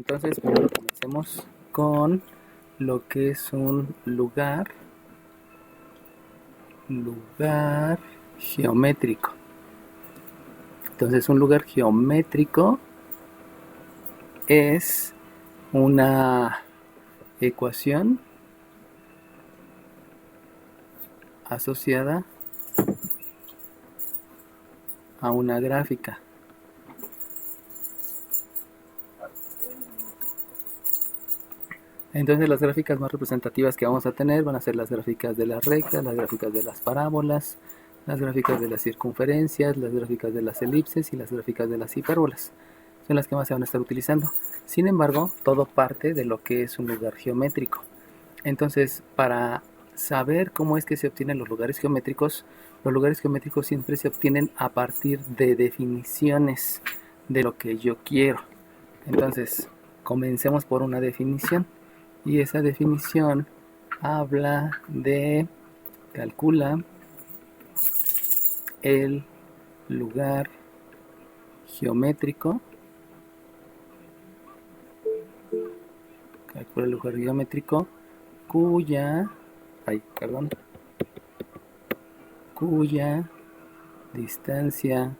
entonces primero comencemos con lo que es un lugar geométrico. Entonces un lugar geométrico es una ecuación asociada a una gráfica. Entonces las gráficas más representativas que vamos a tener van a ser las gráficas de las rectas, las gráficas de las parábolas, las gráficas de las circunferencias, las gráficas de las elipses y las gráficas de las hipérbolas. Son las que más se van a estar utilizando. Sin embargo, todo parte de lo que es un lugar geométrico. Entonces, para saber cómo es que se obtienen los lugares geométricos siempre se obtienen a partir de definiciones de lo que yo quiero. Entonces, comencemos por una definición. Y esa definición habla de calcula el lugar geométrico. Calcula el lugar geométrico cuya distancia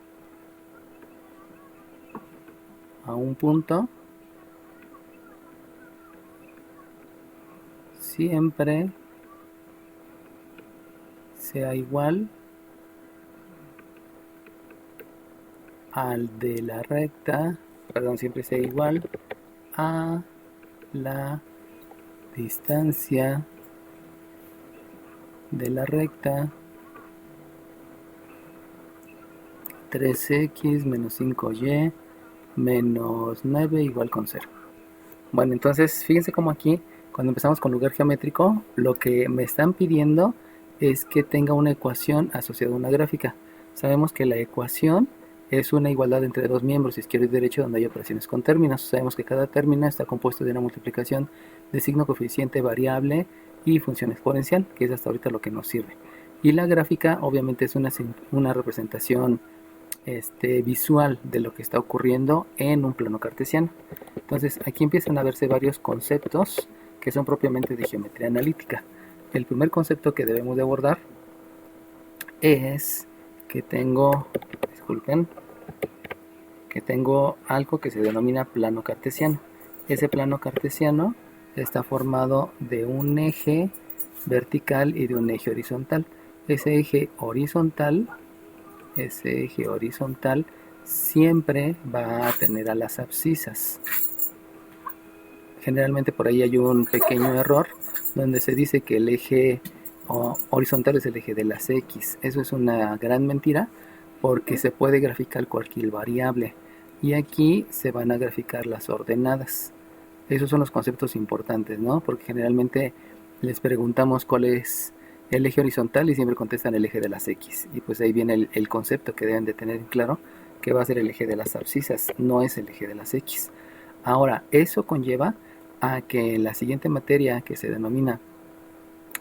a un punto siempre sea igual al de la recta, siempre sea igual a la distancia de la recta 3x menos 5y menos 9 igual con 0. Bueno, entonces fíjense como aquí, cuando empezamos con lugar geométrico, lo que me están pidiendo es que tenga una ecuación asociada a una gráfica. Sabemos que la ecuación es una igualdad entre dos miembros, izquierdo y derecho, donde hay operaciones con términos. Sabemos que cada término está compuesto de una multiplicación de signo coeficiente, variable y función exponencial, que es hasta ahorita lo que nos sirve. Y la gráfica obviamente es una representación visual de lo que está ocurriendo en un plano cartesiano. Entonces aquí empiezan a verse varios conceptos que son propiamente de geometría analítica. El primer concepto que debemos de abordar es que tengo algo que se denomina plano cartesiano. Ese plano cartesiano está formado de un eje vertical y de un eje horizontal. Ese eje horizontal siempre va a tener a las abscisas. Generalmente por ahí hay un pequeño error donde se dice que el eje horizontal es el eje de las X. Eso es una gran mentira porque se puede graficar cualquier variable y aquí se van a graficar las ordenadas. Esos son los conceptos importantes, ¿no? Porque generalmente les preguntamos cuál es el eje horizontal y siempre contestan el eje de las X. Y pues ahí viene el concepto que deben de tener claro, que va a ser el eje de las abscisas, no es el eje de las X. Ahora, eso conlleva a que en la siguiente materia, que se denomina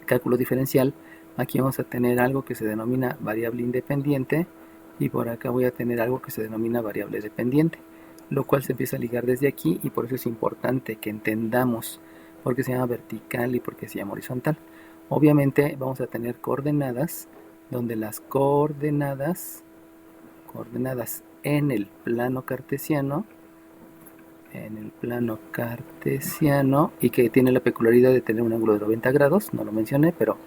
cálculo diferencial, aquí vamos a tener algo que se denomina variable independiente y por acá voy a tener algo que se denomina variable dependiente, lo cual se empieza a ligar desde aquí y por eso es importante que entendamos por qué se llama vertical y por qué se llama horizontal. Obviamente vamos a tener coordenadas donde las coordenadas en el plano cartesiano y que tiene la peculiaridad de tener un ángulo de 90 grados, no lo mencioné, pero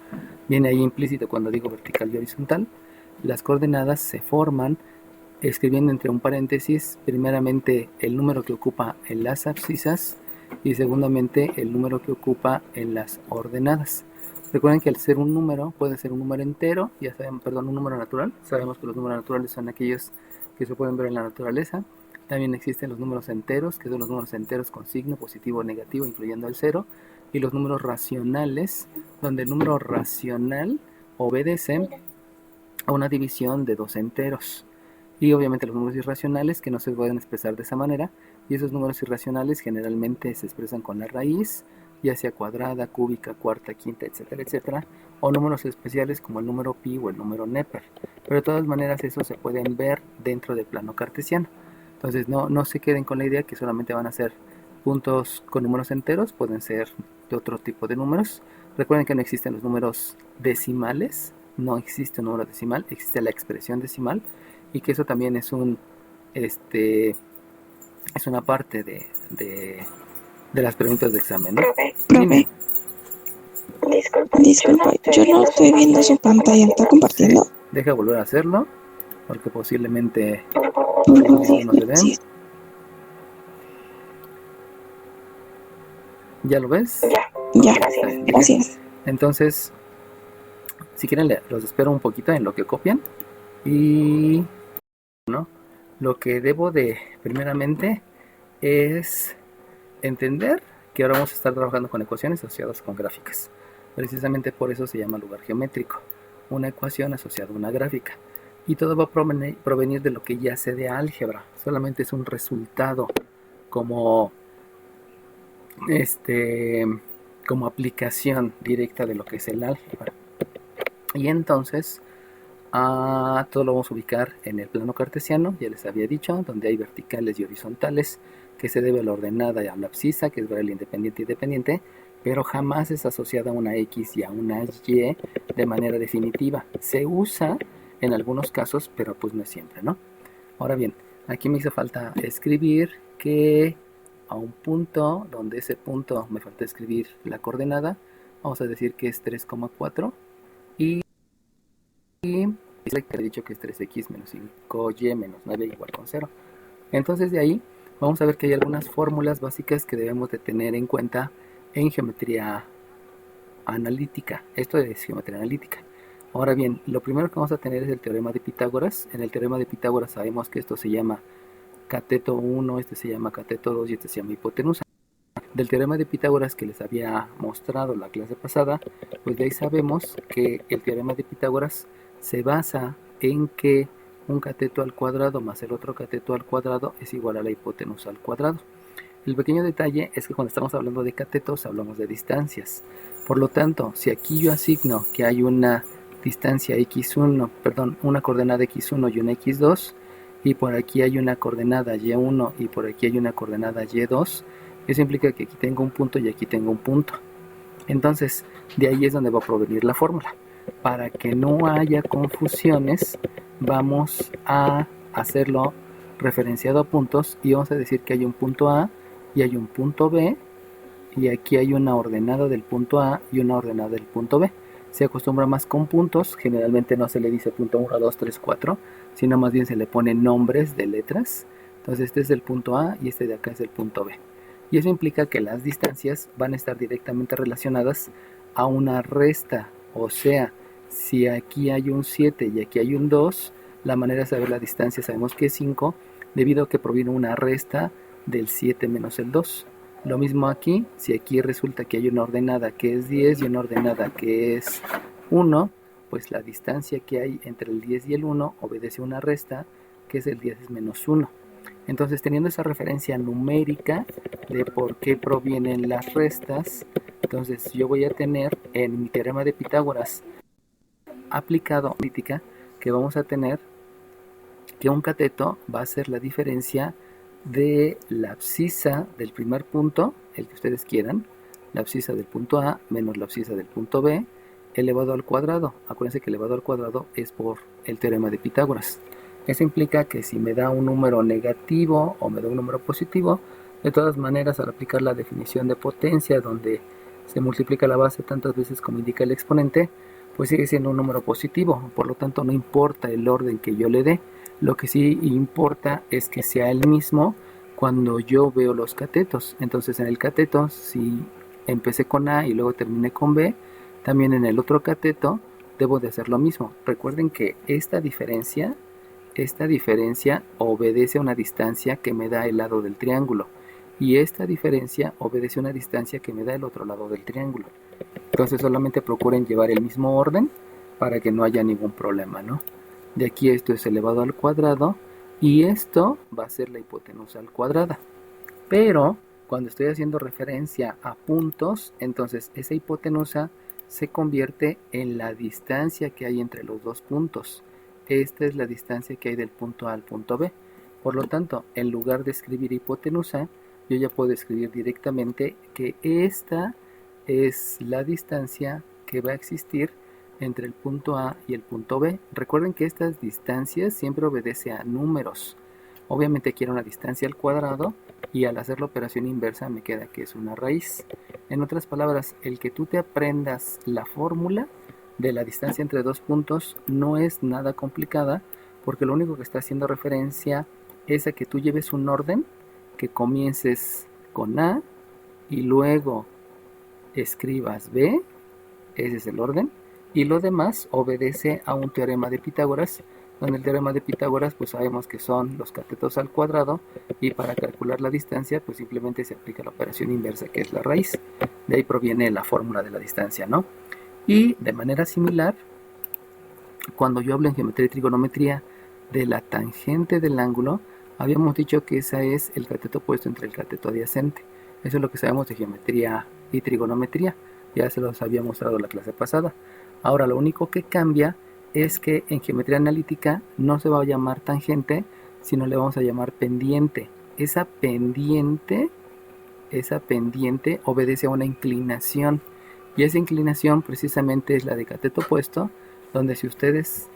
viene ahí implícito cuando digo vertical y horizontal. Las coordenadas se forman escribiendo entre un paréntesis primeramente el número que ocupa en las abscisas y segundamente el número que ocupa en las ordenadas. Recuerden que al ser un número puede ser un número entero, un número natural. Sabemos que los números naturales son aquellos que se pueden ver en la naturaleza. También existen los números enteros, que son los números enteros con signo positivo o negativo, incluyendo el 0. Y los números racionales, donde el número racional obedece a una división de dos enteros. Y obviamente los números irracionales, que no se pueden expresar de esa manera. Y esos números irracionales generalmente se expresan con la raíz, ya sea cuadrada, cúbica, cuarta, quinta, etcétera, etcétera, o números especiales como el número pi o el número Neper. Pero de todas maneras eso se pueden ver dentro del plano cartesiano. Entonces no se queden con la idea que solamente van a ser puntos con números enteros pueden ser de otro tipo de números. Recuerden que no existen los números decimales, no existe un número decimal, existe la expresión decimal, y que eso también es es una parte de las preguntas de examen, ¿no? Dime. Disculpa, yo no estoy viendo su pantalla, ¿está compartiendo? Sí, deja volver a hacerlo, porque posiblemente Sí, no se ve. sí, ¿Ya lo ves? ya, Está bien. gracias. Entonces, si quieren, los espero un poquito en lo que copian. Y ¿no? Lo que debo de, primeramente, es entender que ahora vamos a estar trabajando con ecuaciones asociadas con gráficas. Precisamente por eso se llama lugar geométrico, una ecuación asociada a una gráfica. Y todo va a provenir de lo que ya sé de álgebra. Solamente es un resultado como, como aplicación directa de lo que es el álgebra. Y entonces, todo lo vamos a ubicar en el plano cartesiano, ya les había dicho, donde hay verticales y horizontales, que se debe a la ordenada y a la abscisa, que es variable independiente y dependiente, pero jamás es asociada a una X y a una Y de manera definitiva. Se usa en algunos casos, pero pues no es siempre, ¿no? Ahora bien, aquí me hizo falta escribir que a un punto, donde ese punto me falta escribir la coordenada, vamos a decir que es 3,4 y he dicho que es 3x menos 5y menos 9 igual con 0. Entonces de ahí vamos a ver que hay algunas fórmulas básicas que debemos de tener en cuenta en geometría analítica. Esto es geometría analítica. Ahora bien, lo primero que vamos a tener es el teorema de Pitágoras. En el teorema de Pitágoras sabemos que esto se llama cateto 1, este se llama cateto 2 y este se llama hipotenusa. Del teorema de Pitágoras que les había mostrado la clase pasada, pues de ahí sabemos que el teorema de Pitágoras se basa en que un cateto al cuadrado más el otro cateto al cuadrado es igual a la hipotenusa al cuadrado. El pequeño detalle es que cuando estamos hablando de catetos hablamos de distancias. Por lo tanto, si aquí yo asigno que hay una distancia x1, perdón, una coordenada x1 y una x2, y por aquí hay una coordenada y1 y por aquí hay una coordenada y2, eso implica que aquí tengo un punto y aquí tengo un punto. Entonces, de ahí es donde va a provenir la fórmula. Para que no haya confusiones, vamos a hacerlo referenciado a puntos y vamos a decir que hay un punto A y hay un punto B y aquí hay una ordenada del punto A y una ordenada del punto B. Se acostumbra más con puntos, generalmente no se le dice punto 1, 2, 3, 4, sino más bien se le ponen nombres de letras. Entonces este es el punto A y este de acá es el punto B. Y eso implica que las distancias van a estar directamente relacionadas a una resta. O sea, si aquí hay un 7 y aquí hay un 2, la manera de saber la distancia sabemos que es 5, debido a que proviene una resta del 7 menos el 2. Lo mismo aquí, si aquí resulta que hay una ordenada que es 10 y una ordenada que es 1, pues la distancia que hay entre el 10 y el 1 obedece a una resta, que es el 10 menos 1. Entonces, teniendo esa referencia numérica de por qué provienen las restas, entonces yo voy a tener en mi teorema de Pitágoras aplicado analítica que vamos a tener que un cateto va a ser la diferencia de la abscisa del primer punto, el que ustedes quieran, la abscisa del punto A menos la abscisa del punto B, elevado al cuadrado. Acuérdense que elevado al cuadrado es por el teorema de Pitágoras. Eso implica que si me da un número negativo o me da un número positivo, de todas maneras al aplicar la definición de potencia, donde se multiplica la base tantas veces como indica el exponente, pues sigue siendo un número positivo. Por lo tanto, no importa el orden que yo le dé, lo que sí importa es que sea el mismo cuando yo veo los catetos. Entonces en el cateto, si empecé con A y luego terminé con B, también en el otro cateto debo de hacer lo mismo. Recuerden que esta diferencia obedece a una distancia que me da el lado del triángulo. Y esta diferencia obedece a una distancia que me da el otro lado del triángulo. Entonces solamente procuren llevar el mismo orden para que no haya ningún problema, ¿no? De aquí esto es elevado al cuadrado y esto va a ser la hipotenusa al cuadrada. Pero cuando estoy haciendo referencia a puntos, entonces esa hipotenusa se convierte en la distancia que hay entre los dos puntos. Esta es la distancia que hay del punto A al punto B. Por lo tanto, en lugar de escribir hipotenusa, yo ya puedo escribir directamente que esta es la distancia que va a existir entre el punto A y el punto B. Recuerden que estas distancias siempre obedecen a números. Obviamente quiero una distancia al cuadrado y al hacer la operación inversa me queda que es una raíz. En otras palabras, el que tú te aprendas la fórmula de la distancia entre dos puntos no es nada complicada, porque lo único que está haciendo referencia es a que tú lleves un orden, que comiences con A y luego escribas B, ese es el orden, y lo demás obedece a un teorema de Pitágoras, donde el teorema de Pitágoras pues sabemos que son los catetos al cuadrado, y para calcular la distancia pues simplemente se aplica la operación inversa, que es la raíz. De ahí proviene la fórmula de la distancia, ¿no? Y de manera similar, cuando yo hablo en geometría y trigonometría de la tangente del ángulo, habíamos dicho que esa es el cateto opuesto entre el cateto adyacente. Eso es lo que sabemos de geometría y trigonometría. Ya se los había mostrado la clase pasada. Ahora lo único que cambia es que en geometría analítica no se va a llamar tangente, sino le vamos a llamar pendiente. Esa pendiente obedece a una inclinación. Y esa inclinación precisamente es la de cateto opuesto, donde si ustedes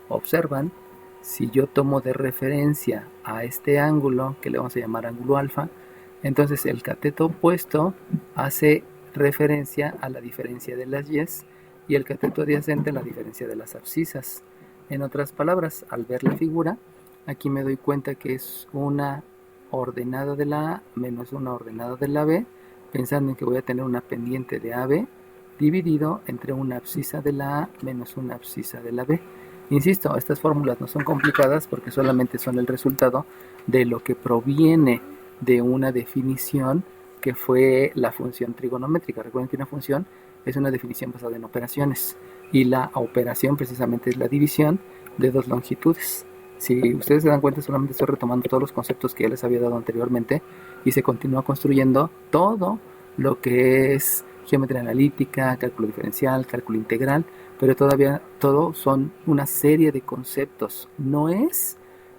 observan, si yo tomo de referencia a este ángulo, que le vamos a llamar ángulo alfa, entonces el cateto opuesto hace referencia a la diferencia de las y's y el cateto adyacente a la diferencia de las abscisas. En otras palabras, al ver la figura, aquí me doy cuenta que es una ordenada de la A menos una ordenada de la B, pensando en que voy a tener una pendiente de AB dividido entre una abscisa de la A menos una abscisa de la B. Insisto, estas fórmulas no son complicadas porque solamente son el resultado de lo que proviene de una definición que fue la función trigonométrica. Recuerden que una función es una definición basada en operaciones, y la operación precisamente es la división de dos longitudes. Si ustedes se dan cuenta, solamente estoy retomando todos los conceptos que ya les había dado anteriormente, y se continúa construyendo todo lo que es geometría analítica, cálculo diferencial, cálculo integral, pero todavía todo son una serie de conceptos. No es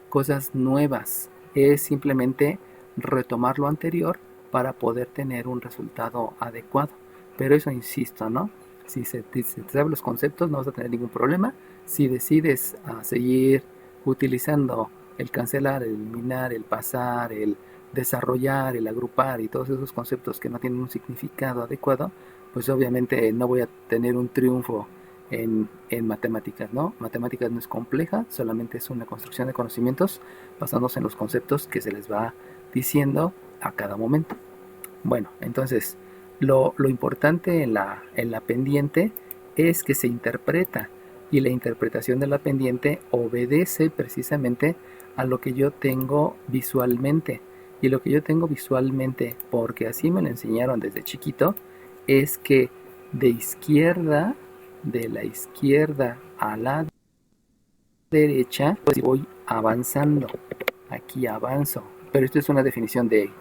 cosas nuevas, es simplemente retomar lo anterior para poder tener un resultado adecuado. Pero eso, insisto, ¿no? Si se saben los conceptos, no vas a tener ningún problema. Si decides seguir utilizando el cancelar, el eliminar, el pasar, el desarrollar, el agrupar y todos esos conceptos que no tienen un significado adecuado, pues obviamente no voy a tener un triunfo en matemáticas, ¿no? Matemáticas no es compleja, solamente es una construcción de conocimientos basándose en los conceptos que se les va diciendo a cada momento. Bueno, entonces lo importante en la pendiente es que se interpreta, y la interpretación de la pendiente obedece precisamente a lo que yo tengo visualmente. Y lo que yo tengo visualmente, porque así me lo enseñaron desde chiquito, es que de la izquierda a la derecha, pues voy avanzando. Aquí avanzo. Pero esto es una definición de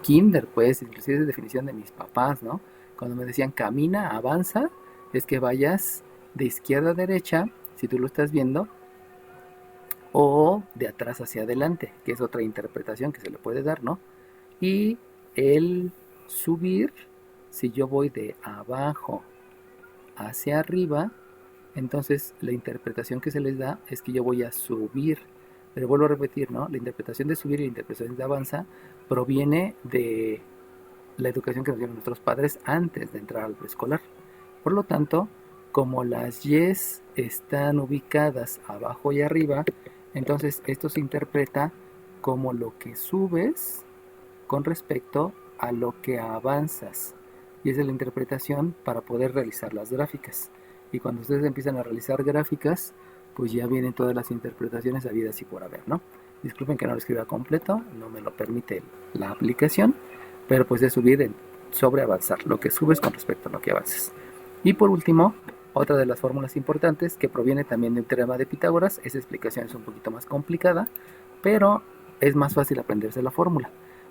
kinder, pues, inclusive es definición de mis papás, ¿no? Cuando me decían camina, avanza, es que vayas de izquierda a derecha, si tú lo estás viendo, o de atrás hacia adelante, que es otra interpretación que se le puede dar, ¿no? Y el subir, si yo voy de abajo hacia arriba, entonces la interpretación que se les da es que yo voy a subir. Pero vuelvo a repetir, ¿no? La interpretación de subir y la interpretación de avanza proviene de la educación que nos dieron nuestros padres antes de entrar al preescolar. Por lo tanto, como las y's están ubicadas abajo y arriba, entonces esto se interpreta como lo que subes con respecto a lo que avanzas. Y esa es la interpretación para poder realizar las gráficas. Y cuando ustedes empiezan a realizar gráficas, pues ya vienen todas las interpretaciones habidas y por haber, ¿no? Disculpen que no lo escriba completo, no me lo permite la aplicación, pero pues es subir sobre avanzar, lo que subes con respecto a lo que avanzas. Y por último, otra de las fórmulas importantes que proviene también de un teorema de Pitágoras, esa explicación es un poquito más complicada, pero es más fácil aprenderse la fórmula.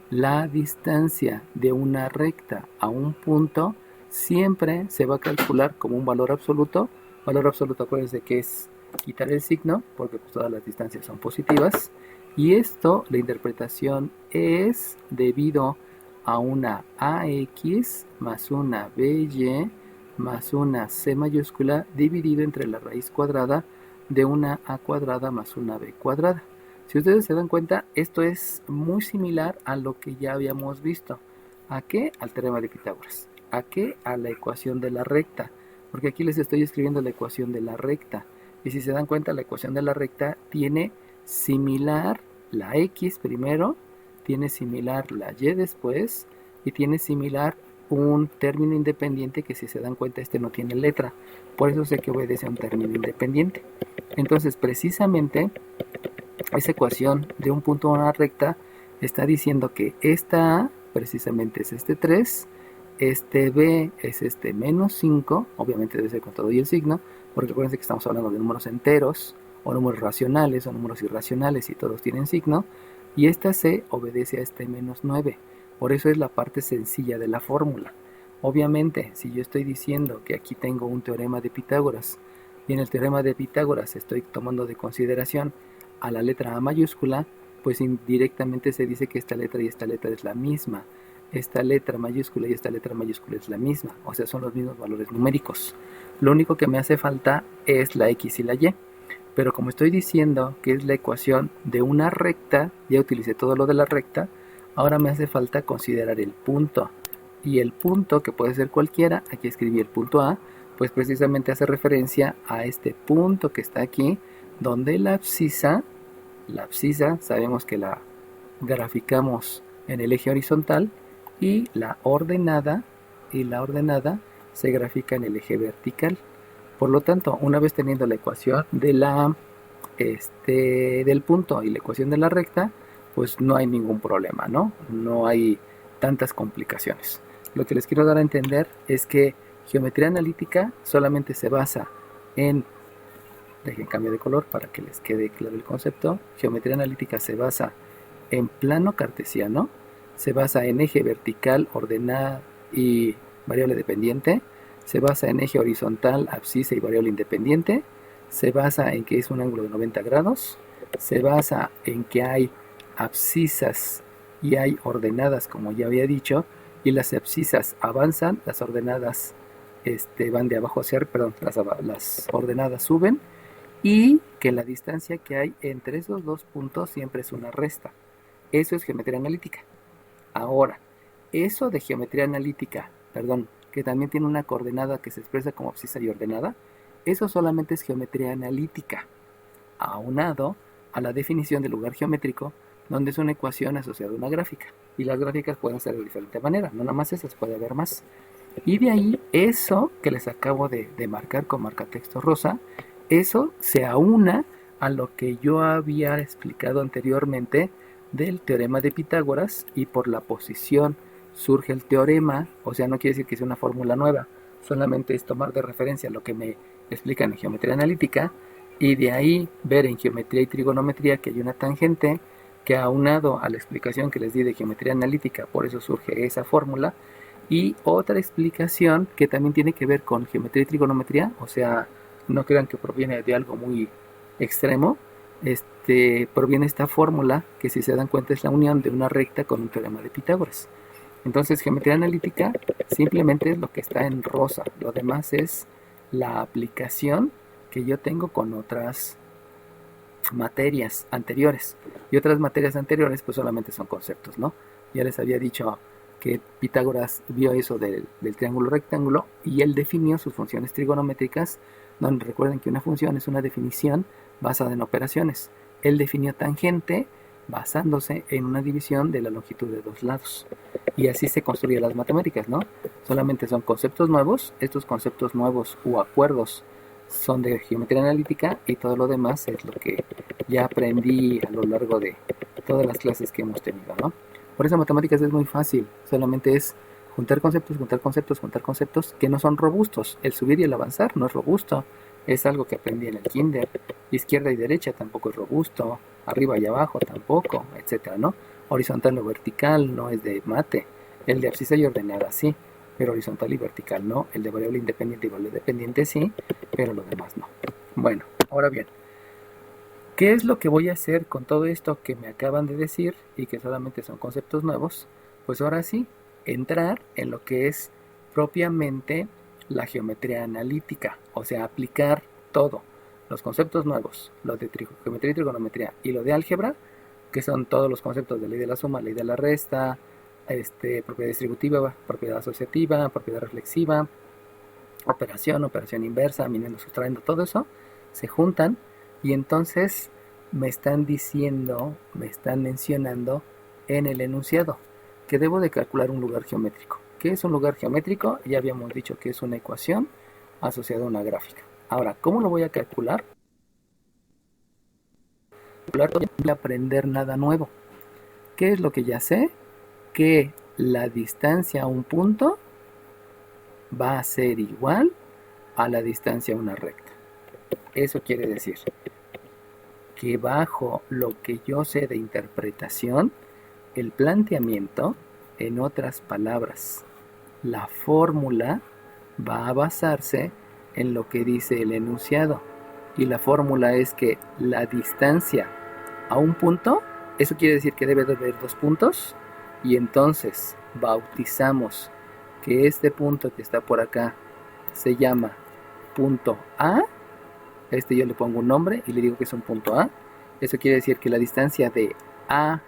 La distancia de una recta a un punto siempre se va a calcular como un valor absoluto. Valor absoluto, acuérdense que es quitar el signo, porque pues todas las distancias son positivas, Y esto, la interpretación es debido a una AX más una BY más una C mayúscula dividido entre la raíz cuadrada de una A cuadrada más una B cuadrada. Si ustedes se dan cuenta, esto es muy similar a lo que ya habíamos visto. ¿A qué? Al teorema de Pitágoras. ¿A qué? A la ecuación de la recta. Porque aquí les estoy escribiendo la ecuación de la recta. Y si se dan cuenta, la ecuación de la recta tiene similar la X primero, tiene similar la Y después, y tiene similar un término independiente que, si se dan cuenta, este no tiene letra. Por eso sé que obedece a un término independiente. Entonces, precisamente, esa ecuación de un punto a una recta está diciendo que esta A precisamente es este 3, este B es este menos 5, obviamente debe ser con todo y el signo, porque acuérdense que estamos hablando de números enteros, o números racionales, o números irracionales, y todos tienen signo, y esta C obedece a este menos 9. Por eso es la parte sencilla de la fórmula. Obviamente, si yo estoy diciendo que aquí tengo un teorema de Pitágoras, y en el teorema de Pitágoras estoy tomando de consideración a la letra A mayúscula, pues indirectamente se dice que esta letra y esta letra es la misma. Esta letra mayúscula y esta letra mayúscula es la misma, o sea, son los mismos valores numéricos. Lo único que me hace falta es la X y la Y. Pero como estoy diciendo que es la ecuación de una recta, ya utilicé todo lo de la recta, ahora me hace falta considerar el punto. Y el punto, que puede ser cualquiera, aquí escribí el punto A, pues precisamente hace referencia a este punto que está aquí, donde la abscisa sabemos que la graficamos en el eje horizontal, y la ordenada se grafica en el eje vertical. Por lo tanto, una vez teniendo la ecuación de del punto y la ecuación de la recta, pues no hay ningún problema, ¿no? No hay tantas complicaciones. Lo que les quiero dar a entender es que geometría analítica solamente se basa en, dejen cambio de color para que les quede claro el concepto. Geometría analítica se basa en plano cartesiano, se basa en eje vertical, ordenada y variable dependiente, se basa en eje horizontal, abscisa y variable independiente, se basa en que es un ángulo de 90 grados, se basa en que hay abscisas y hay ordenadas, como ya había dicho, y las abscisas avanzan, las ordenadas van de abajo hacia arriba, perdón, las ordenadas suben, y que la distancia que hay entre esos dos puntos siempre es una resta. Eso es geometría analítica. Ahora, eso de geometría analítica, perdón, que también tiene una coordenada que se expresa como abscisa y ordenada, eso solamente es geometría analítica, aunado a la definición del lugar geométrico, donde es una ecuación asociada a una gráfica. Y las gráficas pueden ser de diferente manera, no nada más esas, puede haber más. Y de ahí, eso que les acabo de marcar con marcatexto rosa, eso se aúna a lo que yo había explicado anteriormente del teorema de Pitágoras, y por la posición surge el teorema. O sea, no quiere decir que sea una fórmula nueva, solamente es tomar de referencia lo que me explican en geometría analítica, y de ahí ver en geometría y trigonometría que hay una tangente que, aunado a la explicación que les di de geometría analítica, por eso surge esa fórmula. Y otra explicación que también tiene que ver con geometría y trigonometría, o sea, no crean que proviene de algo muy extremo, proviene esta fórmula que, si se dan cuenta, es la unión de una recta con un teorema de Pitágoras. Entonces, geometría analítica simplemente es lo que está en rosa, lo demás es la aplicación que yo tengo con otras materias anteriores, y otras materias anteriores pues solamente son conceptos, ¿no? Ya les había dicho que Pitágoras vio eso del triángulo rectángulo, y él definió sus funciones trigonométricas, donde recuerden que una función es una definición basada en operaciones. Él definió tangente basándose en una división de la longitud de dos lados, y así se construyen las matemáticas, ¿no? Solamente son conceptos nuevos. Estos conceptos nuevos o acuerdos son de geometría analítica, y todo lo demás es lo que ya aprendí a lo largo de todas las clases que hemos tenido, ¿no? Por eso matemáticas es muy fácil, solamente es juntar conceptos que no son robustos. El subir y el avanzar no es robusto, es algo que aprendí en el kinder. Izquierda y derecha tampoco es robusto, arriba y abajo tampoco, etcétera, ¿no? Horizontal o vertical no es de mate. El de abscisa y ordenada sí, pero horizontal y vertical no. El de variable independiente y variable dependiente sí, pero lo demás no. Bueno, ahora bien, ¿Qué es lo que voy a hacer con todo esto que me acaban de decir y que solamente son conceptos nuevos? Pues ahora sí, entrar en lo que es propiamente la geometría analítica, o sea, aplicar todo, los conceptos nuevos, los de geometría y trigonometría y lo de álgebra, que son todos los conceptos de ley de la suma, ley de la resta, propiedad distributiva, propiedad asociativa, propiedad reflexiva, operación inversa, viniendo, sustrayendo, todo eso, se juntan y entonces me están diciendo, me están mencionando en el enunciado que debo de calcular un lugar geométrico. ¿Qué es un lugar geométrico? Ya habíamos dicho que es una ecuación asociada a una gráfica. Ahora, ¿cómo lo voy a calcular? No voy a aprender nada nuevo. ¿Qué es lo que ya sé? Que la distancia a un punto va a ser igual a la distancia a una recta. Eso quiere decir que bajo lo que yo sé de interpretación, el planteamiento, en otras palabras, la fórmula va a basarse en lo que dice el enunciado. Y la fórmula es que la distancia a un punto, eso quiere decir que debe de haber dos puntos, y entonces bautizamos que este punto que está por acá se llama punto A. Yo le pongo un nombre y le digo que es un punto A. Eso quiere decir que la distancia de A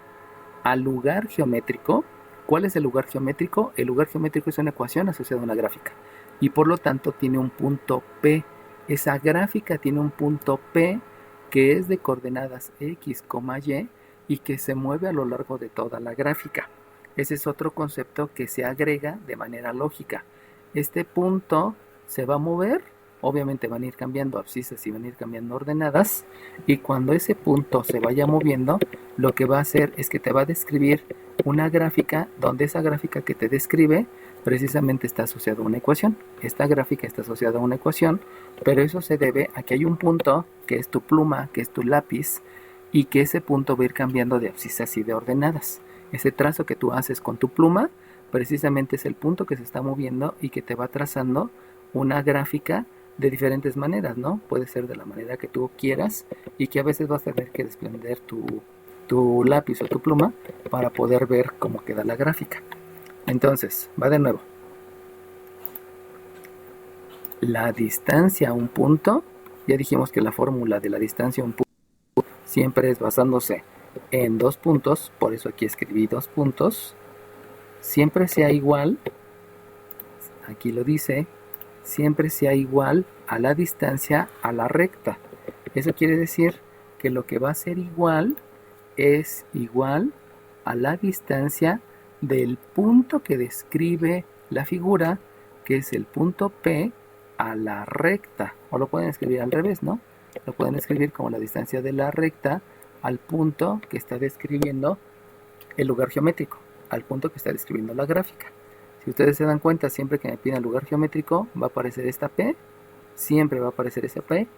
al lugar geométrico. ¿Cuál es el lugar geométrico? El lugar geométrico es una ecuación asociada a una gráfica y por lo tanto tiene un punto P. Esa gráfica tiene un punto P que es de coordenadas X, Y que se mueve a lo largo de toda la gráfica. Ese es otro concepto que se agrega de manera lógica. Este punto se va a mover, obviamente van a ir cambiando abscisas y van a ir cambiando ordenadas, y cuando ese punto se vaya moviendo, lo que va a hacer es que te va a describir una gráfica donde esa gráfica que te describe precisamente está asociada a una ecuación. Esta gráfica está asociada a una ecuación, pero eso se debe a que hay un punto que es tu pluma, que es tu lápiz, y que ese punto va a ir cambiando de abscisas y de ordenadas. Ese trazo que tú haces con tu pluma precisamente es el punto que se está moviendo y que te va trazando una gráfica de diferentes maneras, ¿no? Puede ser de la manera que tú quieras y que a veces vas a tener que desprender tu lápiz o tu pluma para poder ver cómo queda la gráfica. Entonces, va de nuevo. La distancia a un punto, ya dijimos que la fórmula de la distancia a un punto siempre es basándose en dos puntos, por eso aquí escribí dos puntos, siempre sea igual, aquí lo dice, siempre sea igual a la distancia a la recta. Eso quiere decir que lo que va a ser igual es igual a la distancia del punto que describe la figura, que es el punto P, a la recta. O lo pueden escribir al revés, ¿no? Lo pueden escribir como la distancia de la recta al punto que está describiendo el lugar geométrico, al punto que está describiendo la gráfica. Si ustedes se dan cuenta, siempre que me piden el lugar geométrico, va a aparecer esta P, siempre va a aparecer esa P,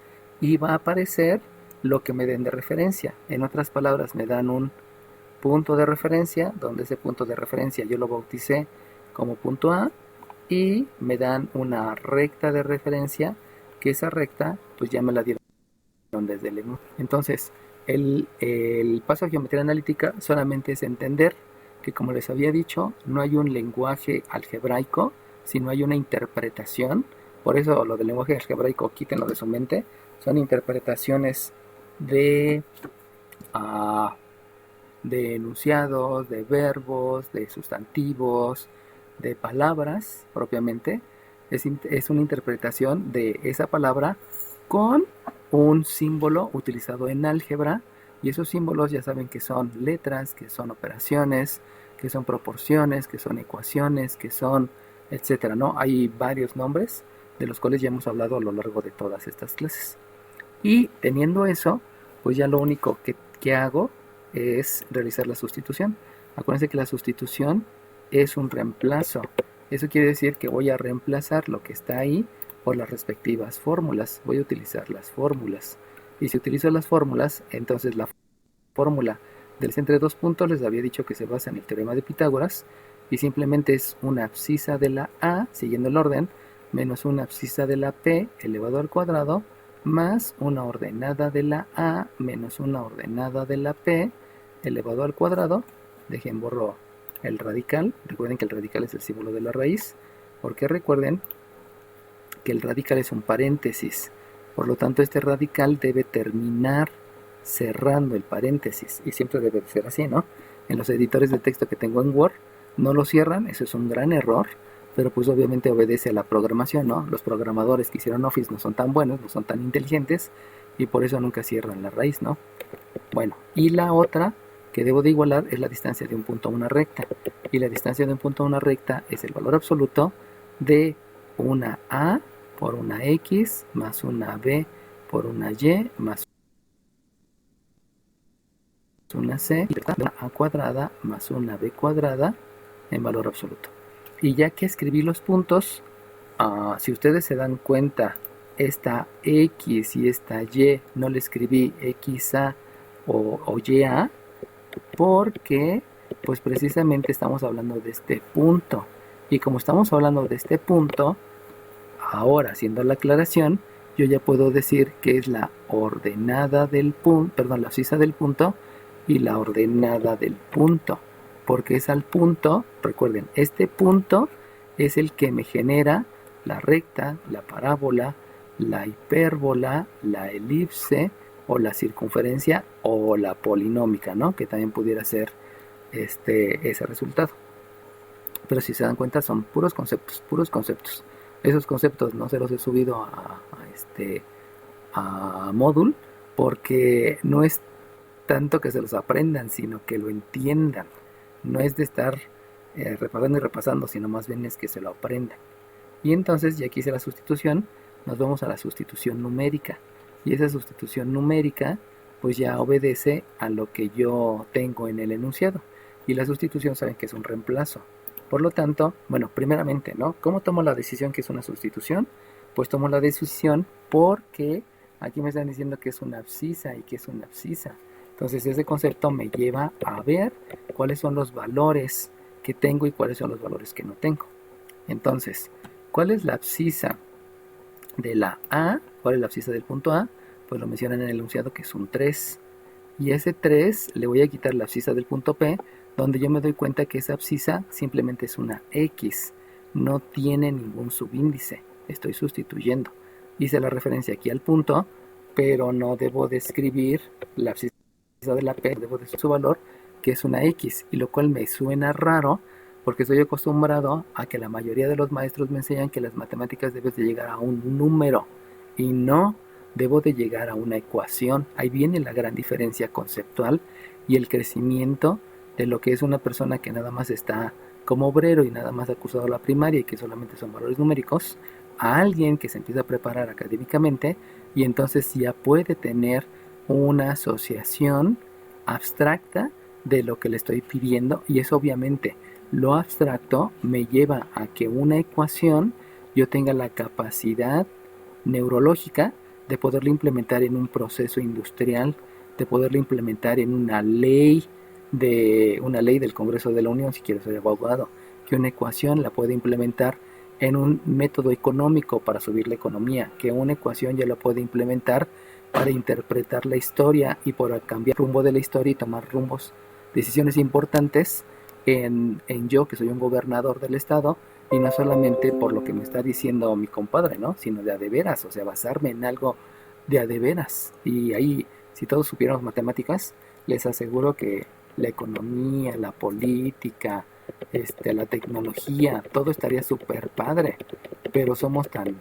y va a aparecer lo que me den de referencia. En otras palabras, me dan un punto de referencia, donde ese punto de referencia yo lo bauticé como punto A, y me dan una recta de referencia, que esa recta, pues ya me la dieron desde el enunciado. Entonces, el paso a geometría analítica solamente es entender que, como les había dicho, no hay un lenguaje algebraico, sino hay una interpretación. Por eso lo del lenguaje algebraico, quítenlo de su mente. Son interpretaciones de enunciados, de verbos, de sustantivos, de palabras propiamente. Es una interpretación de esa palabra con un símbolo utilizado en álgebra, y esos símbolos ya saben que son letras, que son operaciones, que son proporciones, que son ecuaciones, que son etcétera, ¿no? Hay varios nombres de los cuales ya hemos hablado a lo largo de todas estas clases. Y teniendo eso, pues ya lo único que hago es realizar la sustitución. Acuérdense que la sustitución es un reemplazo. Eso quiere decir que voy a reemplazar lo que está ahí por las respectivas fórmulas. Voy a utilizar las fórmulas. Y si utilizo las fórmulas, entonces la fórmula del entre dos puntos les había dicho que se basa en el teorema de Pitágoras, y simplemente es una abscisa de la A, siguiendo el orden, menos una abscisa de la P elevado al cuadrado, más una ordenada de la A menos una ordenada de la P elevado al cuadrado. Dejen borro el radical. Recuerden que el radical es el símbolo de la raíz, porque recuerden que el radical es un paréntesis. Por lo tanto, este radical debe terminar cerrando el paréntesis, y siempre debe ser así, ¿no? En los editores de texto que tengo en Word no lo cierran, eso es un gran error, pero pues obviamente obedece a la programación, ¿no? Los programadores que hicieron Office no son tan buenos, no son tan inteligentes, y por eso nunca cierran la raíz, ¿no? Bueno, y la otra que debo de igualar es la distancia de un punto a una recta, y la distancia de un punto a una recta es el valor absoluto de una A por una X más una B por una Y más una C, una A cuadrada más una B cuadrada en valor absoluto. Y ya que escribí los puntos, si ustedes se dan cuenta, esta X y esta Y no le escribí XA o YA, porque pues precisamente estamos hablando de este punto. Y como estamos hablando de este punto, ahora haciendo la aclaración, yo ya puedo decir que es la ordenada del punto, perdón, la abscisa del punto y la ordenada del punto, porque es al punto, recuerden, este punto es el que me genera la recta, la parábola, la hipérbola, la elipse o la circunferencia o la polinómica, ¿no? Que también pudiera ser ese resultado. Pero si se dan cuenta son puros conceptos, puros conceptos. Esos conceptos no se los he subido a Moodle, porque no es tanto que se los aprendan, sino que lo entiendan. No es de estar repasando y repasando, sino más bien es que se lo aprendan. Y entonces, ya que hice la sustitución, nos vamos a la sustitución numérica. Y esa sustitución numérica, pues ya obedece a lo que yo tengo en el enunciado. Y la sustitución saben que es un reemplazo. Por lo tanto, bueno, primeramente, ¿no? ¿Cómo tomo la decisión que es una sustitución? Pues tomo la decisión porque aquí me están diciendo que es una abscisa y que es una abscisa. Entonces ese concepto me lleva a ver cuáles son los valores que tengo y cuáles son los valores que no tengo. Entonces, ¿cuál es la abscisa de la A? ¿Cuál es la abscisa del punto A? Pues lo mencionan en el enunciado que es un 3. Y ese 3 le voy a quitar la abscisa del punto P, donde yo me doy cuenta que esa abscisa simplemente es una X, no tiene ningún subíndice, estoy sustituyendo. Hice la referencia aquí al punto, pero no debo de escribir la abscisa de la P, debo de su valor, que es una X, y lo cual me suena raro, porque estoy acostumbrado a que la mayoría de los maestros me enseñan que las matemáticas debes de llegar a un número, y no, debo de llegar a una ecuación. Ahí viene la gran diferencia conceptual y el crecimiento de lo que es una persona que nada más está como obrero y nada más ha cursado la primaria y que solamente son valores numéricos, a alguien que se empieza a preparar académicamente y entonces ya puede tener una asociación abstracta de lo que le estoy pidiendo, y eso obviamente lo abstracto me lleva a que una ecuación yo tenga la capacidad neurológica de poderlo implementar en un proceso industrial, de poderlo implementar en una ley del Congreso de la Unión, si quiero ser abogado, que una ecuación la puede implementar en un método económico para subir la economía, que una ecuación ya la puede implementar para interpretar la historia y para cambiar el rumbo de la historia y tomar decisiones importantes en yo, que soy un gobernador del estado, y no solamente por lo que me está diciendo mi compadre, ¿no? Sino de a de veras, o sea, basarme en algo de a de veras. Y ahí, si todos supiéramos matemáticas, les aseguro que la economía, la política, la tecnología, todo estaría súper padre. Pero somos tan,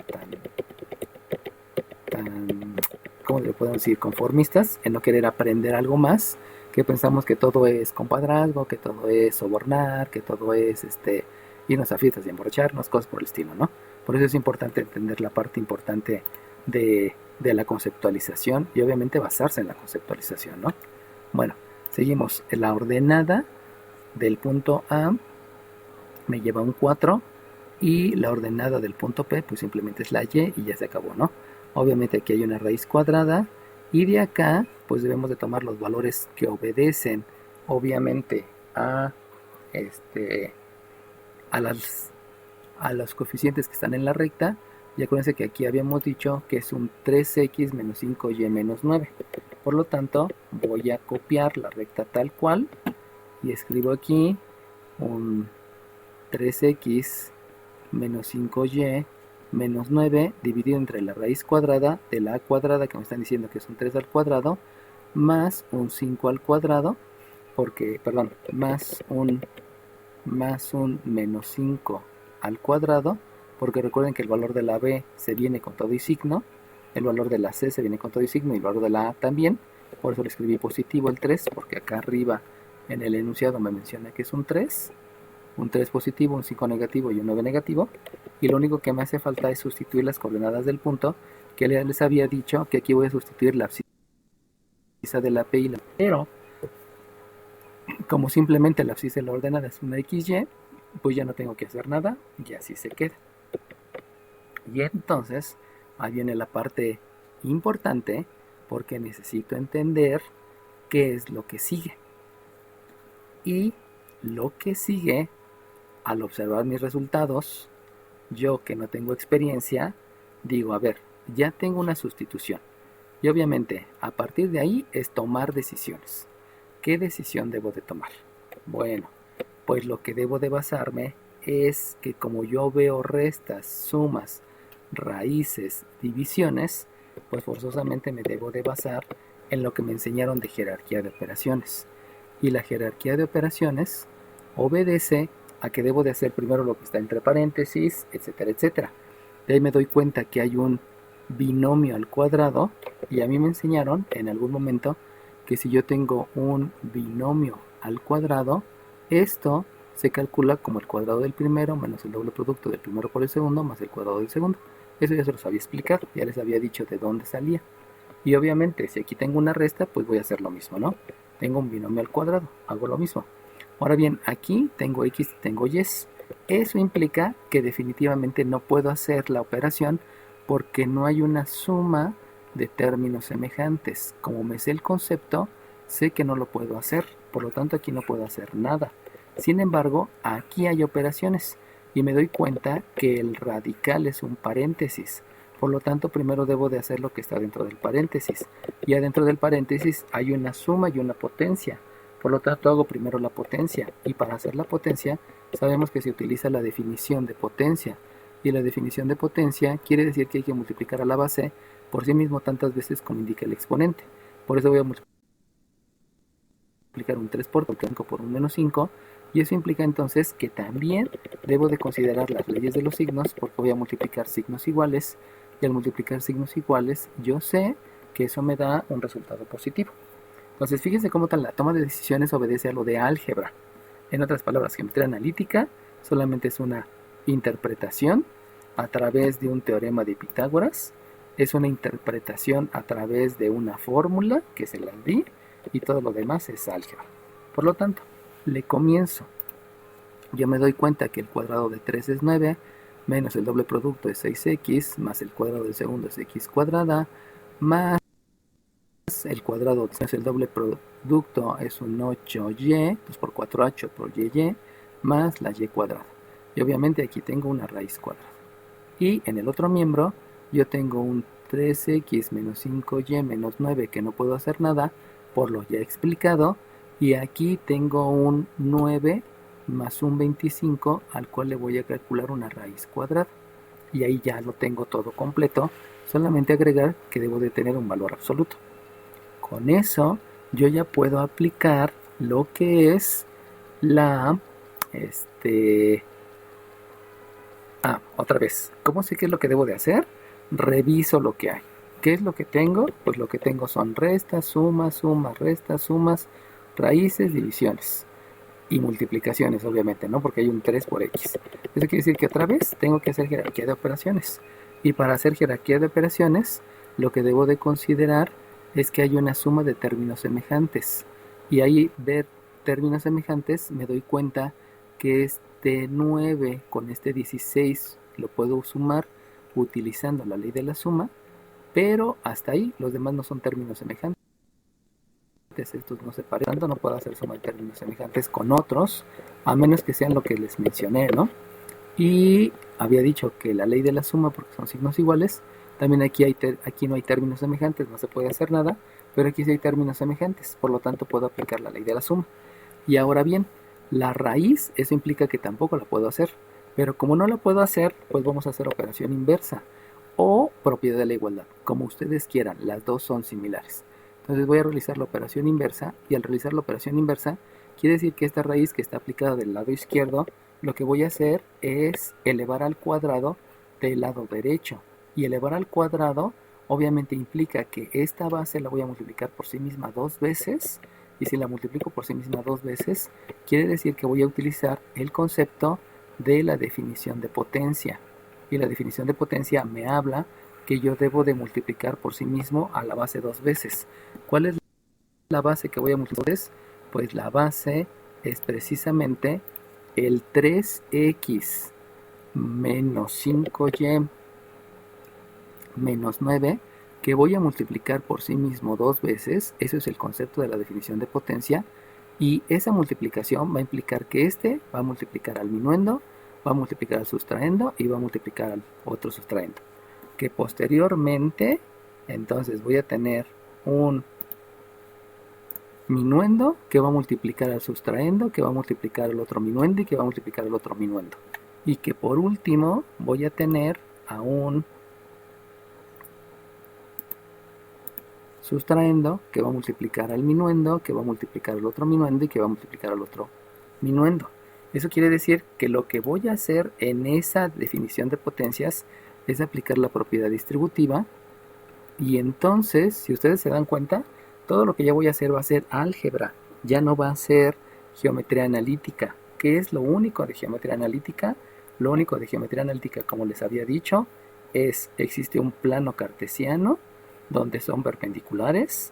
¿cómo le podemos decir? Conformistas en no querer aprender algo más, que pensamos que todo es compadrazgo, que todo es sobornar, que todo es irnos a fiestas y emborracharnos, cosas por el estilo, ¿no? Por eso es importante entender la parte importante de la conceptualización y obviamente basarse en la conceptualización, ¿no? Bueno, seguimos. La ordenada del punto A me lleva a un 4 y la ordenada del punto P pues simplemente es la Y y ya se acabó, ¿no? Obviamente aquí hay una raíz cuadrada y de acá pues debemos de tomar los valores que obedecen obviamente a a los coeficientes que están en la recta, Y acuérdense que aquí habíamos dicho que es un 3x menos 5y menos 9. Por lo tanto, voy a copiar la recta tal cual y escribo aquí un 3x menos 5y menos 9 dividido entre la raíz cuadrada de la a cuadrada, que me están diciendo que es un 3 al cuadrado, más un 5 al cuadrado, más un menos 5 al cuadrado, porque recuerden que el valor de la b se viene con todo y signo, el valor de la c se viene con todo y signo y el valor de la a también. Por eso le escribí positivo el 3, porque acá arriba en el enunciado me menciona que es un 3 positivo, un 5 negativo y un 9 negativo, y lo único que me hace falta es sustituir las coordenadas del punto, que les había dicho que aquí voy a sustituir la abscisa de la P y la... Pero, como simplemente la abscisa de la ordenada es una XY, pues ya no tengo que hacer nada, y así se queda. Y entonces, ahí viene la parte importante, porque necesito entender qué es lo que sigue. Y lo que sigue, al observar mis resultados, yo que no tengo experiencia, digo, a ver, ya tengo una sustitución. Y obviamente, a partir de ahí es tomar decisiones. ¿Qué decisión debo de tomar? Bueno, pues lo que debo de basarme es que como yo veo restas, sumas, raíces, divisiones, pues forzosamente me debo de basar en lo que me enseñaron de jerarquía de operaciones. Y la jerarquía de operaciones obedece a que debo de hacer primero lo que está entre paréntesis, etcétera, etcétera. De ahí me doy cuenta que hay un binomio al cuadrado y a mí me enseñaron en algún momento que si yo tengo un binomio al cuadrado, esto se calcula como el cuadrado del primero menos el doble producto del primero por el segundo más el cuadrado del segundo. Eso ya se los había explicado, ya les había dicho de dónde salía. Y obviamente si aquí tengo una resta, pues voy a hacer lo mismo, ¿no? Tengo un binomio al cuadrado, hago lo mismo. Ahora bien, aquí tengo x y tengo y. Eso implica que definitivamente no puedo hacer la operación porque no hay una suma de términos semejantes. Como me sé el concepto, sé que no lo puedo hacer, por lo tanto aquí no puedo hacer nada. Sin embargo, aquí hay operaciones y me doy cuenta que el radical es un paréntesis. Por lo tanto, primero debo de hacer lo que está dentro del paréntesis. Y adentro del paréntesis hay una suma y una potencia. Por lo tanto, hago primero la potencia. Y para hacer la potencia, sabemos que se utiliza la definición de potencia. Y la definición de potencia quiere decir que hay que multiplicar a la base por sí mismo tantas veces como indica el exponente. Por eso voy a multiplicar un 3 por 5 por un menos 5. Y eso implica entonces que también debo de considerar las leyes de los signos, porque voy a multiplicar signos iguales. Y al multiplicar signos iguales, yo sé que eso me da un resultado positivo. Entonces, fíjense cómo la toma de decisiones obedece a lo de álgebra. En otras palabras, geometría analítica solamente es una interpretación a través de un teorema de Pitágoras, es una interpretación a través de una fórmula que se las di y todo lo demás es álgebra. Por lo tanto, le comienzo. Yo me doy cuenta que el cuadrado de 3 es 9, menos el doble producto es 6x, más el cuadrado del segundo es x cuadrada, más el cuadrado es el doble producto es un 8y, pues por 4h por y, más la y cuadrada. Y obviamente aquí tengo una raíz cuadrada. Y en el otro miembro yo tengo un 3x menos 5y menos 9 que no puedo hacer nada por lo ya explicado. Y aquí tengo un 9 más un 25 al cual le voy a calcular una raíz cuadrada. Y ahí ya lo tengo todo completo. Solamente agregar que debo de tener un valor absoluto. Con eso yo ya puedo aplicar lo que es la... otra vez, ¿cómo sé qué es lo que debo de hacer? Reviso lo que hay. ¿Qué es lo que tengo? Pues lo que tengo son restas, sumas, restas, sumas, raíces, divisiones y multiplicaciones, obviamente, ¿no? Porque hay un 3 por x. Eso quiere decir que otra vez tengo que hacer jerarquía de operaciones. Y para hacer jerarquía de operaciones, lo que debo de considerar es que hay una suma de términos semejantes. Y ahí ver términos semejantes me doy cuenta que este 9 con este 16 lo puedo sumar utilizando la ley de la suma, pero hasta ahí los demás no son términos semejantes. Estos no se parecen, tanto no puedo hacer suma de términos semejantes con otros, a menos que sean lo que les mencioné, ¿no? Y había dicho que la ley de la suma, porque son signos iguales, también aquí no hay términos semejantes, no se puede hacer nada, pero aquí sí hay términos semejantes, por lo tanto puedo aplicar la ley de la suma. Y ahora bien, la raíz, eso implica que tampoco la puedo hacer, pero como no la puedo hacer, pues vamos a hacer operación inversa o propiedad de la igualdad, como ustedes quieran, las dos son similares. Entonces voy a realizar la operación inversa, y al realizar la operación inversa quiere decir que esta raíz que está aplicada del lado izquierdo, lo que voy a hacer es elevar al cuadrado del lado derecho, y elevar al cuadrado obviamente implica que esta base la voy a multiplicar por sí misma dos veces, y si la multiplico por sí misma dos veces, quiere decir que voy a utilizar el concepto de la definición de potencia. Y la definición de potencia me habla que yo debo de multiplicar por sí mismo a la base dos veces. ¿Cuál es la base que voy a multiplicar? Pues la base es precisamente el 3x menos 5y menos 9, que voy a multiplicar por sí mismo dos veces. Eso es el concepto de la definición de potencia, y esa multiplicación va a implicar que este va a multiplicar al minuendo, va a multiplicar al sustraendo y va a multiplicar al otro sustraendo, que posteriormente entonces voy a tener un minuendo que va a multiplicar al sustraendo, que va a multiplicar al otro minuendo y que va a multiplicar al otro minuendo, y que por último voy a tener a un sustraendo que va a multiplicar al minuendo, que va a multiplicar al otro minuendo y que va a multiplicar al otro minuendo. Eso quiere decir que lo que voy a hacer en esa definición de potencias es aplicar la propiedad distributiva, y entonces, si ustedes se dan cuenta, todo lo que ya voy a hacer va a ser álgebra, ya no va a ser geometría analítica. ¿Qué es lo único de geometría analítica? Lo único de geometría analítica, como les había dicho, existe un plano cartesiano donde son perpendiculares.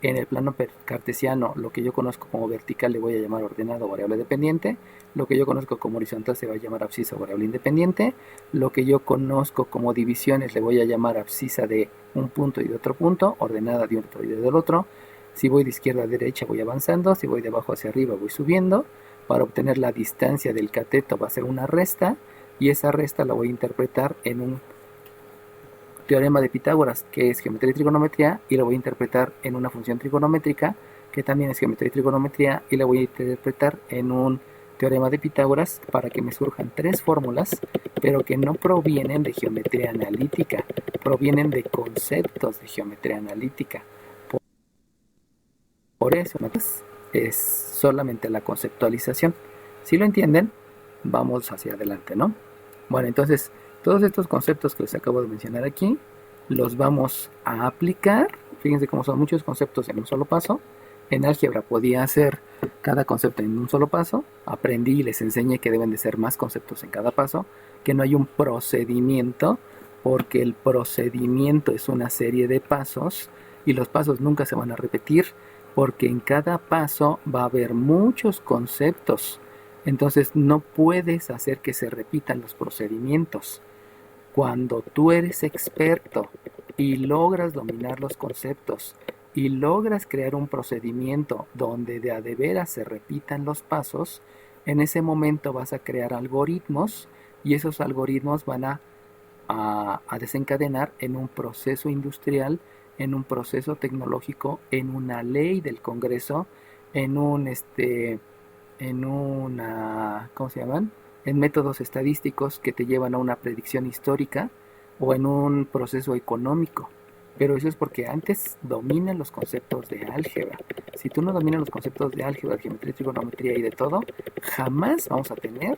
En el plano cartesiano, lo que yo conozco como vertical le voy a llamar ordenado o variable dependiente. Lo que yo conozco como horizontal se va a llamar abscisa o variable independiente. Lo que yo conozco como divisiones le voy a llamar abscisa de un punto y de otro punto, ordenada de un otro y del otro. Si voy de izquierda a derecha voy avanzando, si voy de abajo hacia arriba voy subiendo. Para obtener la distancia del cateto va a ser una resta, y esa resta la voy a interpretar en un teorema de Pitágoras, que es geometría y trigonometría, y lo voy a interpretar en una función trigonométrica, que también es geometría y trigonometría, y la voy a interpretar en un teorema de Pitágoras, para que me surjan tres fórmulas, pero que no provienen de geometría analítica, provienen de conceptos de geometría analítica. Por eso es solamente la conceptualización. Si lo entienden, vamos hacia adelante, ¿no? Bueno, entonces, todos estos conceptos que les acabo de mencionar aquí, los vamos a aplicar. Fíjense cómo son muchos conceptos en un solo paso. En álgebra podía hacer cada concepto en un solo paso. Aprendí y les enseñé que deben de ser más conceptos en cada paso, que no hay un procedimiento, porque el procedimiento es una serie de pasos, y los pasos nunca se van a repetir, porque en cada paso va a haber muchos conceptos. Entonces no puedes hacer que se repitan los procedimientos. Cuando tú eres experto y logras dominar los conceptos y logras crear un procedimiento donde de a de veras se repitan los pasos, en ese momento vas a crear algoritmos, y esos algoritmos van a desencadenar en un proceso industrial, en un proceso tecnológico, en una ley del Congreso, en ¿cómo se llaman? En métodos estadísticos que te llevan a una predicción histórica, o en un proceso económico. Pero eso es porque antes dominan los conceptos de álgebra. Si tú no dominas los conceptos de álgebra, de geometría, trigonometría y de todo, jamás vamos a tener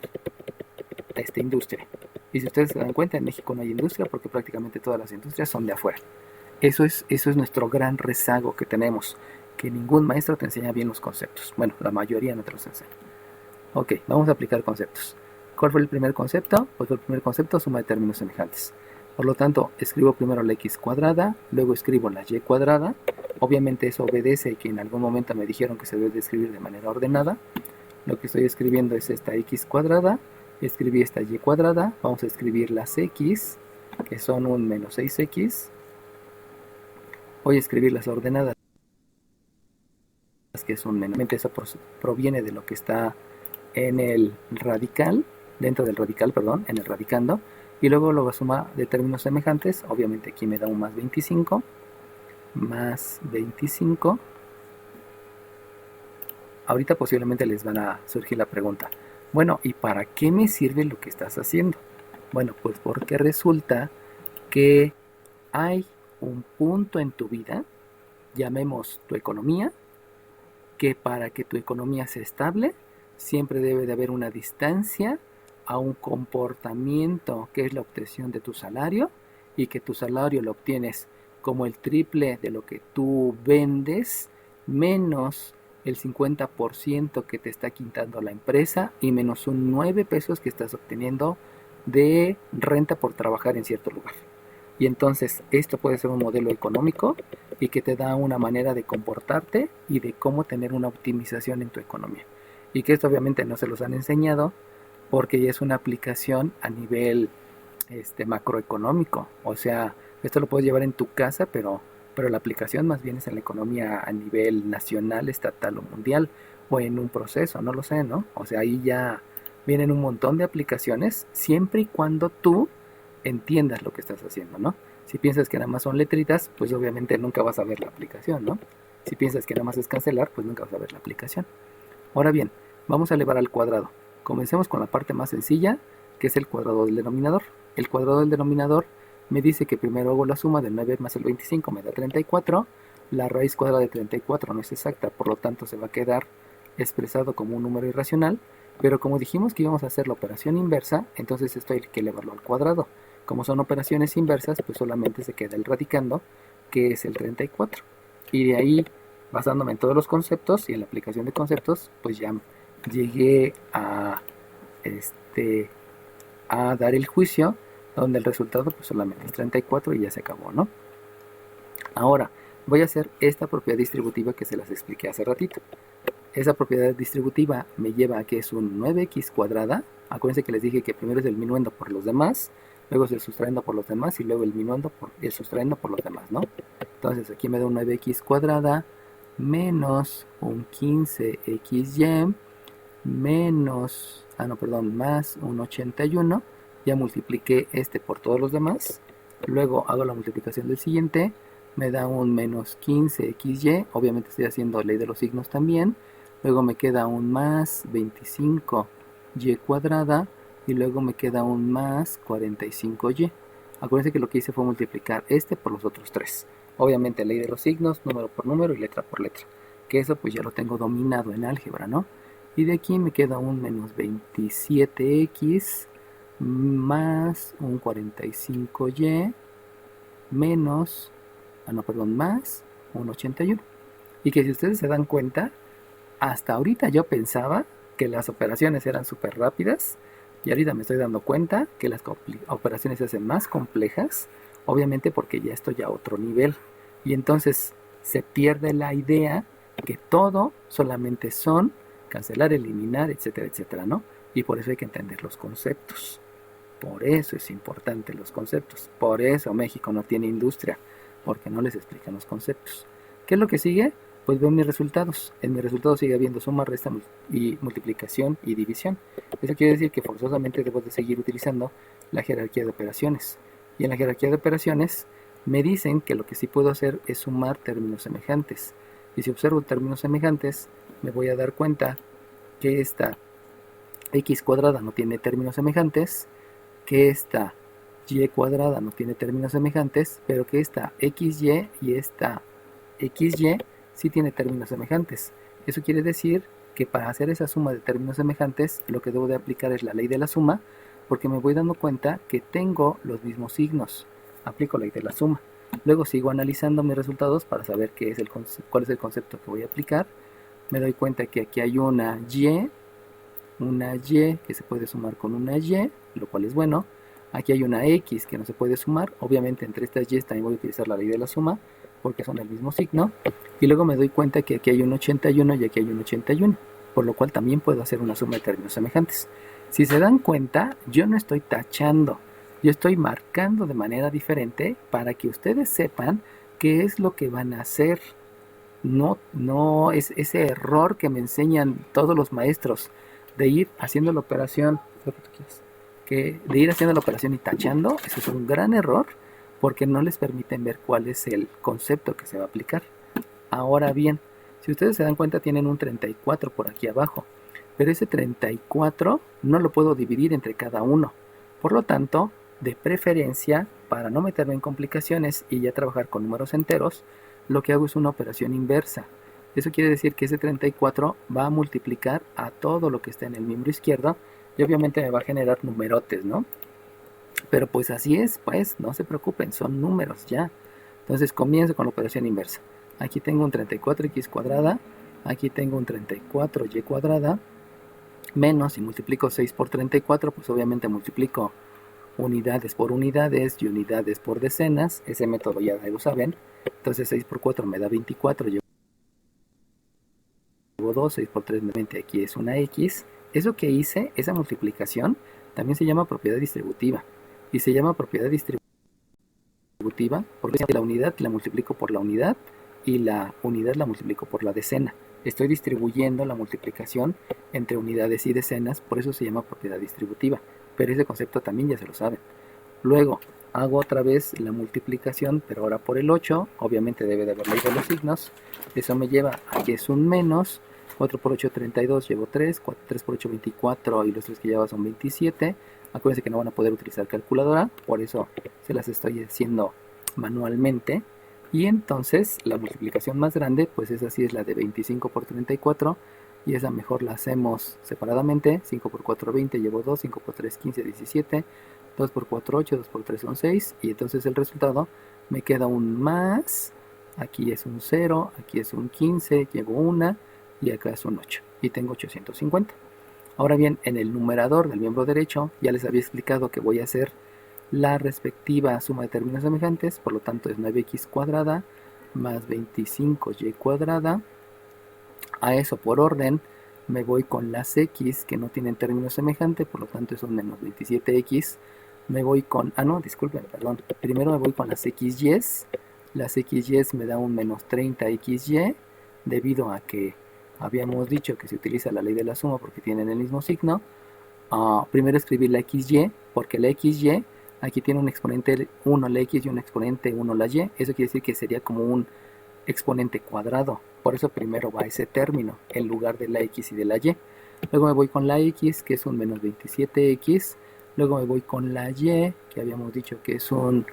esta industria. Y si ustedes se dan cuenta, en México no hay industria, porque prácticamente todas las industrias son de afuera. Eso es nuestro gran rezago que tenemos, que ningún maestro te enseña bien los conceptos. Bueno, la mayoría no te los enseña. Ok, vamos a aplicar conceptos. ¿Cuál fue el primer concepto? Pues el primer concepto, suma de términos semejantes. Por lo tanto, escribo primero la x cuadrada, luego escribo la y cuadrada. Obviamente eso obedece que en algún momento me dijeron que se debe de escribir de manera ordenada. Lo que estoy escribiendo es esta x cuadrada, escribí esta y cuadrada, vamos a escribir las x, que son un menos 6x. Voy a escribir las ordenadas, que es un menos. Eso proviene de lo que está en el radical dentro del radical, perdón, en el radicando, y luego la suma de términos semejantes, obviamente aquí me da un más 25, ahorita posiblemente les van a surgir la pregunta, bueno, ¿y para qué me sirve lo que estás haciendo? Bueno, pues porque resulta que hay un punto en tu vida, llamemos tu economía, que para que tu economía sea estable, siempre debe de haber una distancia a un comportamiento que es la obtención de tu salario, y que tu salario lo obtienes como el triple de lo que tú vendes, menos el 50% que te está quitando la empresa y menos un 9 pesos que estás obteniendo de renta por trabajar en cierto lugar. Y entonces esto puede ser un modelo económico y que te da una manera de comportarte y de cómo tener una optimización en tu economía. Y que esto obviamente no se los han enseñado porque ya es una aplicación a nivel macroeconómico. O sea, esto lo puedes llevar en tu casa, pero la aplicación más bien es en la economía a nivel nacional, estatal o mundial, o en un proceso, no lo sé, ¿no? O sea, ahí ya vienen un montón de aplicaciones, siempre y cuando tú entiendas lo que estás haciendo, ¿no? Si piensas que nada más son letritas, pues obviamente nunca vas a ver la aplicación, ¿no? Si piensas que nada más es cancelar, pues nunca vas a ver la aplicación. Ahora bien, vamos a elevar al cuadrado. Comencemos con la parte más sencilla, que es el cuadrado del denominador. El cuadrado del denominador me dice que primero hago la suma del 9 más el 25, me da 34. La raíz cuadrada de 34 no es exacta, por lo tanto se va a quedar expresado como un número irracional. Pero como dijimos que íbamos a hacer la operación inversa, entonces esto hay que elevarlo al cuadrado. Como son operaciones inversas, pues solamente se queda el radicando, que es el 34. Y de ahí, basándome en todos los conceptos y en la aplicación de conceptos, pues ya llegué a dar el juicio, donde el resultado pues solamente es 34 y ya se acabó, ¿no? Ahora, voy a hacer esta propiedad distributiva que se las expliqué hace ratito. Esa propiedad distributiva me lleva a que es un 9x cuadrada. Acuérdense que les dije que primero es el minuendo por los demás, luego es el sustrayendo por los demás y luego el minuendo por el sustrayendo por los demás, ¿no? Entonces aquí me da un 9x cuadrada menos un 15xy menos, más un 81. Ya multipliqué este por todos los demás. Luego hago la multiplicación del siguiente. Me da un menos 15xy. Obviamente estoy haciendo ley de los signos también. Luego me queda un más 25y cuadrada. Y luego me queda un más 45y. Acuérdense que lo que hice fue multiplicar este por los otros tres. Obviamente ley de los signos, número por número y letra por letra. Que eso pues ya lo tengo dominado en álgebra, ¿no? Y de aquí me queda un menos 27x más un 45y menos, más un 81. Y que si ustedes se dan cuenta, hasta ahorita yo pensaba que las operaciones eran súper rápidas y ahorita me estoy dando cuenta que las operaciones se hacen más complejas, obviamente porque ya estoy a otro nivel. Y entonces se pierde la idea que todo solamente son cancelar, eliminar, etcétera, etcétera, ¿no? Y por eso hay que entender los conceptos. Por eso es importante los conceptos. Por eso México no tiene industria, porque no les explican los conceptos. ¿Qué es lo que sigue? Pues veo mis resultados. En mis resultados sigue habiendo suma, resta y multiplicación y división. Eso quiere decir que forzosamente debo de seguir utilizando la jerarquía de operaciones. Y en la jerarquía de operaciones me dicen que lo que sí puedo hacer es sumar términos semejantes. Y si observo términos semejantes, me voy a dar cuenta que esta x cuadrada no tiene términos semejantes, que esta y cuadrada no tiene términos semejantes, pero que esta xy y esta xy sí tiene términos semejantes. Eso quiere decir que para hacer esa suma de términos semejantes, lo que debo de aplicar es la ley de la suma, porque me voy dando cuenta que tengo los mismos signos. Aplico la ley de la suma. Luego sigo analizando mis resultados para saber cuál es el concepto que voy a aplicar. Me doy cuenta que aquí hay una y que se puede sumar con una y, lo cual es bueno. Aquí hay una x que no se puede sumar. Obviamente entre estas y también voy a utilizar la ley de la suma, porque son el mismo signo. Y luego me doy cuenta que aquí hay un 81 y aquí hay un 81, por lo cual también puedo hacer una suma de términos semejantes. Si se dan cuenta, yo no estoy tachando, yo estoy marcando de manera diferente para que ustedes sepan qué es lo que van a hacer. No es ese error que me enseñan todos los maestros de ir haciendo la operación lo que tú quieras. Que de ir haciendo la operación y tachando, eso es un gran error porque no les permiten ver cuál es el concepto que se va a aplicar. Ahora bien, si ustedes se dan cuenta tienen un 34 por aquí abajo, pero ese 34 no lo puedo dividir entre cada uno. Por lo tanto, de preferencia, para no meterme en complicaciones y ya trabajar con números enteros, lo que hago es una operación inversa. Eso quiere decir que ese 34 va a multiplicar a todo lo que está en el miembro izquierdo y obviamente me va a generar numerotes, ¿no? Pero pues así es, pues no se preocupen, son números ya. Entonces comienzo con la operación inversa. Aquí tengo un 34x cuadrada, aquí tengo un 34y cuadrada, menos, si multiplico 6 por 34, pues obviamente multiplico unidades por unidades y unidades por decenas. Ese método ya lo saben. Entonces 6 por 4 me da 24, llevo 2, 6 por 3 me da 20, aquí es una x. Eso que hice, esa multiplicación, también se llama propiedad distributiva. Y se llama propiedad distributiva porque la unidad la multiplico por la unidad y la unidad la multiplico por la decena. Estoy distribuyendo la multiplicación entre unidades y decenas, por eso se llama propiedad distributiva. Pero ese concepto también ya se lo saben. Luego hago otra vez la multiplicación, pero ahora por el 8, obviamente debe de haber leído los signos. Eso me lleva a que es un menos, 4 por 8 32, llevo 3, 3 por 8 24 y los 3 que llevo son 27. Acuérdense que no van a poder utilizar calculadora, por eso se las estoy haciendo manualmente. Y entonces la multiplicación más grande, pues esa sí es la de 25 por 34. Y esa mejor la hacemos separadamente. 5 por 4 20, llevo 2, 5 por 3 15, 17. 2 por 4 8, 2 por 3 son 6. Y entonces el resultado me queda un más. Aquí es un 0, aquí es un 15, llevo 1 y acá es un 8. Y tengo 850. Ahora bien, en el numerador del miembro derecho ya les había explicado que voy a hacer la respectiva suma de términos semejantes, por lo tanto es 9x cuadrada más 25y cuadrada. A eso por orden me voy con las x que no tienen términos semejantes, por lo tanto es un menos 27x. Me voy con, disculpen, perdón, primero me voy con las xy. Las xy me da un menos 30xy, debido a que habíamos dicho que se utiliza la ley de la suma porque tienen el mismo signo. Primero escribir la xy, porque la xy aquí tiene un exponente 1 la x y un exponente 1 la y. Eso quiere decir que sería como un exponente cuadrado. Por eso primero va ese término en lugar de la x y de la y. Luego me voy con la x, que es un menos 27x. Luego me voy con la y, que habíamos dicho que es un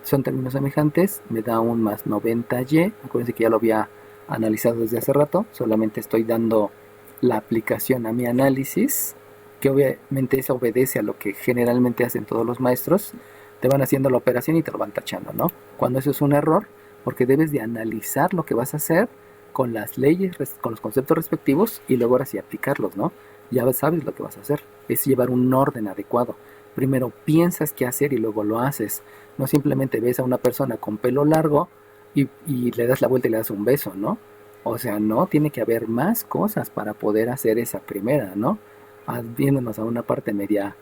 son términos semejantes. Me da un más 90y. Acuérdense que ya lo había analizado desde hace rato. Solamente estoy dando la aplicación a mi análisis, que obviamente eso obedece a lo que generalmente hacen todos los maestros. Te van haciendo la operación y te lo van tachando, ¿no? Cuando eso es un error, porque debes de analizar lo que vas a hacer con las leyes, con los conceptos respectivos y luego ahora sí aplicarlos, ¿no? Ya sabes lo que vas a hacer, es llevar un orden adecuado. Primero piensas qué hacer y luego lo haces. No simplemente ves a una persona con pelo largo y le das la vuelta y le das un beso, ¿no? O sea, no, tiene que haber más cosas para poder hacer esa primera, ¿no? Viéndonos a una parte media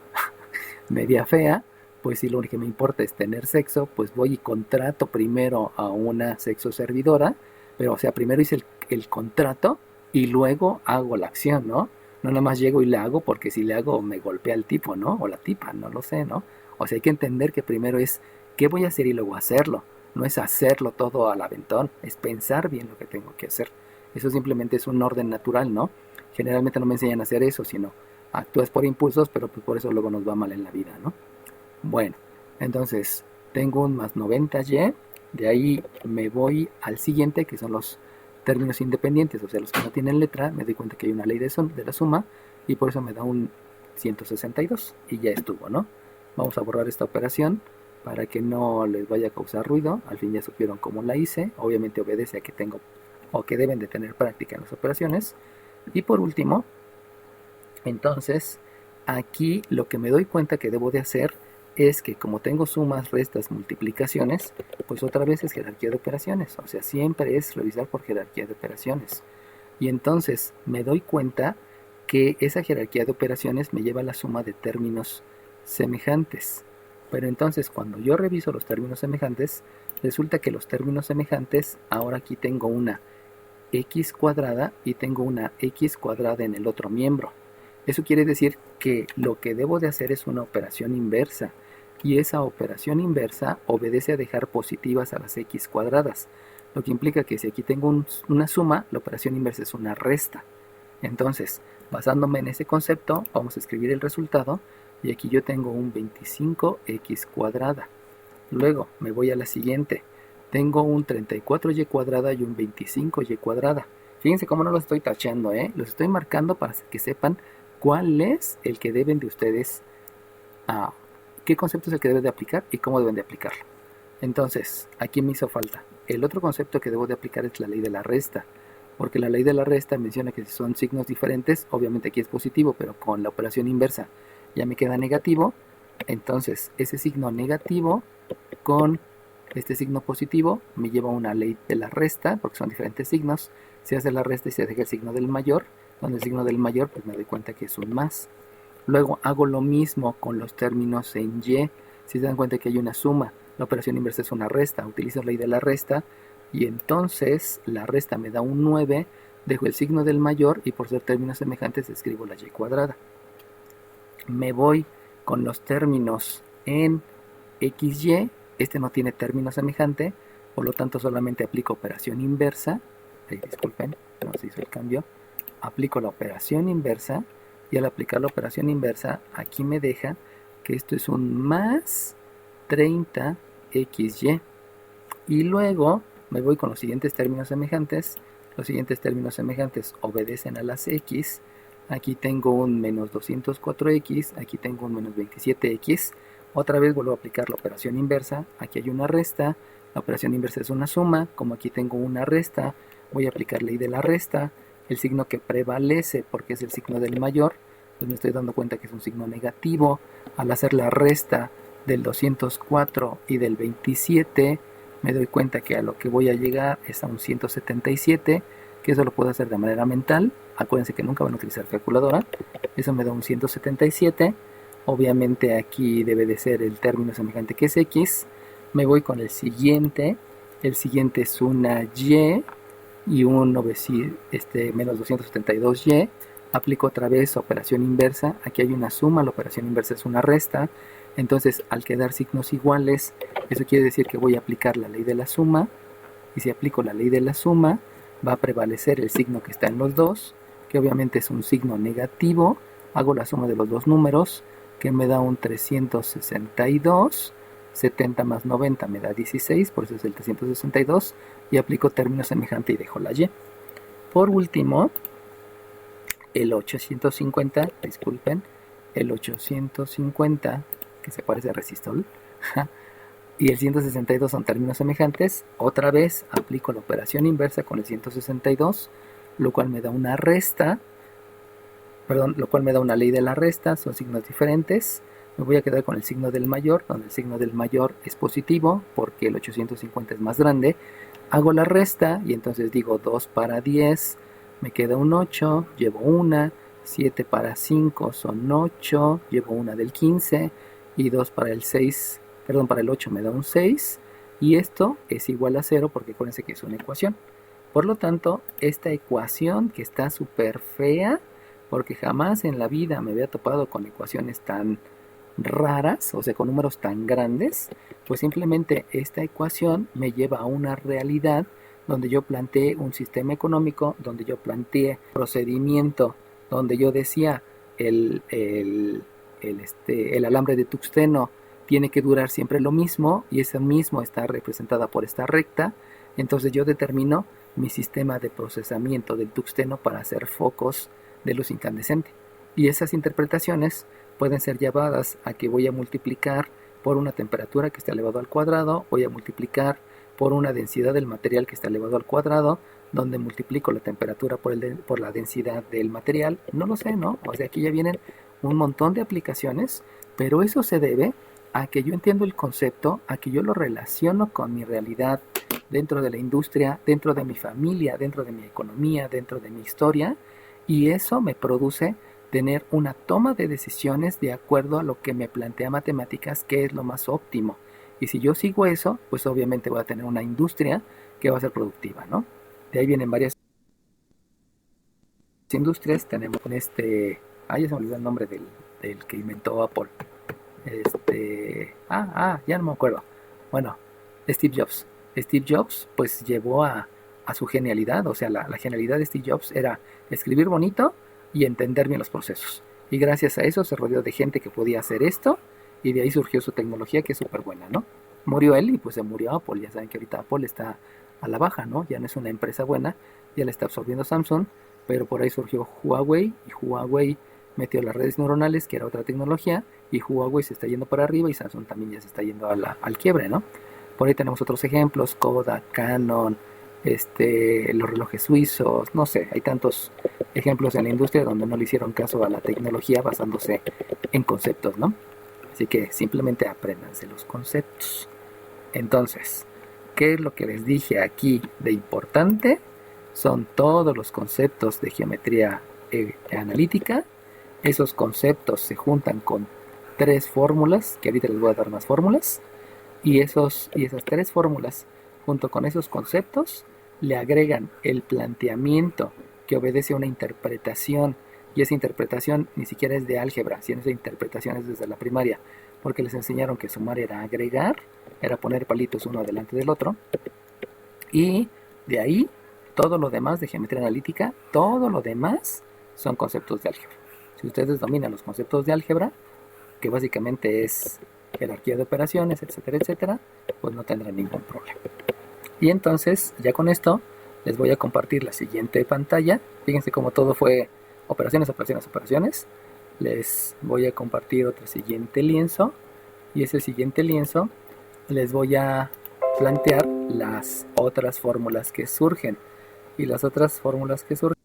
fea, pues si lo único que me importa es tener sexo, pues voy y contrato primero a una sexo servidora, pero o sea, primero hice el contrato y luego hago la acción, ¿no? No nada más llego y le hago porque si le hago me golpea el tipo, ¿no? O la tipa, no lo sé, ¿no? O sea, hay que entender que primero es qué voy a hacer y luego hacerlo. No es hacerlo todo al aventón, es pensar bien lo que tengo que hacer. Eso simplemente es un orden natural, ¿no? Generalmente no me enseñan a hacer eso, sino actúas por impulsos, pero pues por eso luego nos va mal en la vida, ¿no? Bueno, entonces tengo un más 90y, de ahí me voy al siguiente, que son los términos independientes, o sea, los que no tienen letra. Me doy cuenta que hay una ley de la suma y por eso me da un 162 y ya estuvo, ¿no? Vamos a borrar esta operación para que no les vaya a causar ruido. Al fin ya supieron cómo la hice. Obviamente obedece a que tengo o que deben de tener práctica en las operaciones. Y por último, entonces, aquí lo que me doy cuenta que debo de hacer es que como tengo sumas, restas, multiplicaciones, pues otra vez es jerarquía de operaciones. O sea, siempre es revisar por jerarquía de operaciones. Y entonces me doy cuenta que esa jerarquía de operaciones me lleva a la suma de términos semejantes. Pero entonces cuando yo reviso los términos semejantes, resulta que los términos semejantes, ahora aquí tengo una x cuadrada y tengo una x cuadrada en el otro miembro. Eso quiere decir que lo que debo de hacer es una operación inversa, y esa operación inversa obedece a dejar positivas a las x cuadradas, lo que implica que si aquí tengo una suma, la operación inversa es una resta. Entonces, basándome en ese concepto, vamos a escribir el resultado, y aquí yo tengo un 25x cuadrada. Luego me voy a la siguiente, tengo un 34y cuadrada y un 25y cuadrada. Fíjense cómo no los estoy tachando, los estoy marcando para que sepan cuál es el que deben de ustedes, qué concepto es el que deben de aplicar y cómo deben de aplicarlo. Entonces, aquí me hizo falta. El otro concepto que debo de aplicar es la ley de la resta, porque la ley de la resta menciona que si son signos diferentes, obviamente aquí es positivo, pero con la operación inversa ya me queda negativo. Entonces, ese signo negativo con este signo positivo me lleva a una ley de la resta, porque son diferentes signos. Se hace la resta y se deja el signo del mayor. Con el signo del mayor, pues me doy cuenta que es un más. Luego hago lo mismo con los términos en y. Si se dan cuenta que hay una suma, la operación inversa es una resta. Utilizo la ley de la resta y entonces la resta me da un 9. Dejo el signo del mayor y por ser términos semejantes escribo la y cuadrada. Me voy con los términos en xy. Este no tiene término semejante, por lo tanto solamente aplico operación inversa. Disculpen, no se hizo el cambio. Aplico la operación inversa y al aplicar la operación inversa aquí me deja que esto es un más 30xy. Y luego me voy con los siguientes términos semejantes. Los siguientes términos semejantes obedecen a las x. Aquí tengo un menos 204x, aquí tengo un menos 27x. Otra vez vuelvo a aplicar la operación inversa. Aquí hay una resta, la operación inversa es una suma. Como aquí tengo una resta, voy a aplicar ley de la resta. El signo que prevalece, porque es el signo del mayor, pues me estoy dando cuenta que es un signo negativo. Al hacer la resta del 204 y del 27, me doy cuenta que a lo que voy a llegar es a un 177, que eso lo puedo hacer de manera mental. Acuérdense que nunca van a utilizar calculadora. Eso me da un 177. Obviamente aquí debe de ser el término semejante que es x. Me voy con el siguiente. El siguiente es una y un menos 272y. Aplico otra vez operación inversa. Aquí hay una suma, la operación inversa es una resta. Entonces, al quedar signos iguales, eso quiere decir que voy a aplicar la ley de la suma. Y si aplico la ley de la suma, va a prevalecer el signo que está en los dos, que obviamente es un signo negativo. Hago la suma de los dos números, que me da un 362. 70 más 90 me da 16, por eso es el 362. Y aplico término semejante y dejo la y. Por último, el 850, disculpen, el 850, que se parece a resistol, y el 162 son términos semejantes. Otra vez aplico la operación inversa con el 162, lo cual me da una resta, lo cual me da una ley de la resta, son signos diferentes. Me voy a quedar con el signo del mayor, donde el signo del mayor es positivo, porque el 850 es más grande. Hago la resta y entonces digo 2 para 10, me queda un 8, llevo una, 7 para 5 son 8, llevo una del 15, y 2 para el 6, para el 8 me da un 6, y esto es igual a 0 porque acuérdense que es una ecuación. Por lo tanto, esta ecuación que está súper fea, porque jamás en la vida me había topado con ecuaciones tan raras, o sea, con números tan grandes, pues simplemente esta ecuación me lleva a una realidad donde yo planteé un sistema económico, donde yo planteé procedimiento, donde yo decía el alambre de tungsteno tiene que durar siempre lo mismo, y ese mismo está representada por esta recta. Entonces yo determino mi sistema de procesamiento del tungsteno para hacer focos de luz incandescente. Y esas interpretaciones pueden ser llevadas a que voy a multiplicar por una temperatura que está elevado al cuadrado, voy a multiplicar por una densidad del material que está elevado al cuadrado, donde multiplico la temperatura por la densidad del material. No lo sé, ¿no? O sea, aquí ya vienen un montón de aplicaciones, pero eso se debe a que yo entiendo el concepto, a que yo lo relaciono con mi realidad dentro de la industria, dentro de mi familia, dentro de mi economía, dentro de mi historia, y eso me produce tener una toma de decisiones de acuerdo a lo que me plantea matemáticas, que es lo más óptimo. Y si yo sigo eso, pues obviamente voy a tener una industria que va a ser productiva, ¿no? De ahí vienen varias industrias. Tenemos Ya se me olvidó el nombre del que inventó Apple. Ya no me acuerdo. Bueno, Steve Jobs. Steve Jobs pues llevó a su genialidad, o sea, la genialidad de Steve Jobs era escribir bonito y entender bien los procesos. Y gracias a eso se rodeó de gente que podía hacer esto y de ahí surgió su tecnología que es súper buena, ¿no? Murió él y pues se murió Apple. Ya saben que ahorita Apple está a la baja, ¿no? Ya no es una empresa buena, ya la está absorbiendo Samsung, pero por ahí surgió Huawei y Huawei metió las redes neuronales, que era otra tecnología, y Huawei se está yendo para arriba y Samsung también ya se está yendo al quiebre, ¿no? Por ahí tenemos otros ejemplos, Kodak, Canon, los relojes suizos, no sé, hay tantos ejemplos en la industria donde no le hicieron caso a la tecnología basándose en conceptos, ¿no? Así que simplemente apréndanse los conceptos. Entonces, ¿qué es lo que les dije aquí de importante? Son todos los conceptos de geometría analítica. Esos conceptos se juntan con 3 fórmulas, que ahorita les voy a dar más fórmulas, y esas 3 fórmulas, junto con esos conceptos, le agregan el planteamiento que obedece a una interpretación, y esa interpretación ni siquiera es de álgebra, sino esa interpretación es desde la primaria, porque les enseñaron que sumar era agregar, era poner palitos uno delante del otro, y de ahí todo lo demás de geometría analítica, todo lo demás son conceptos de álgebra. Si ustedes dominan los conceptos de álgebra, que básicamente es jerarquía de operaciones, etcétera, etcétera, pues no tendrán ningún problema. Y entonces, ya con esto, les voy a compartir la siguiente pantalla. Fíjense cómo todo fue operaciones, operaciones, operaciones. Les voy a compartir otro siguiente lienzo. Y ese siguiente lienzo les voy a plantear las otras fórmulas que surgen. Y las otras fórmulas que surgen,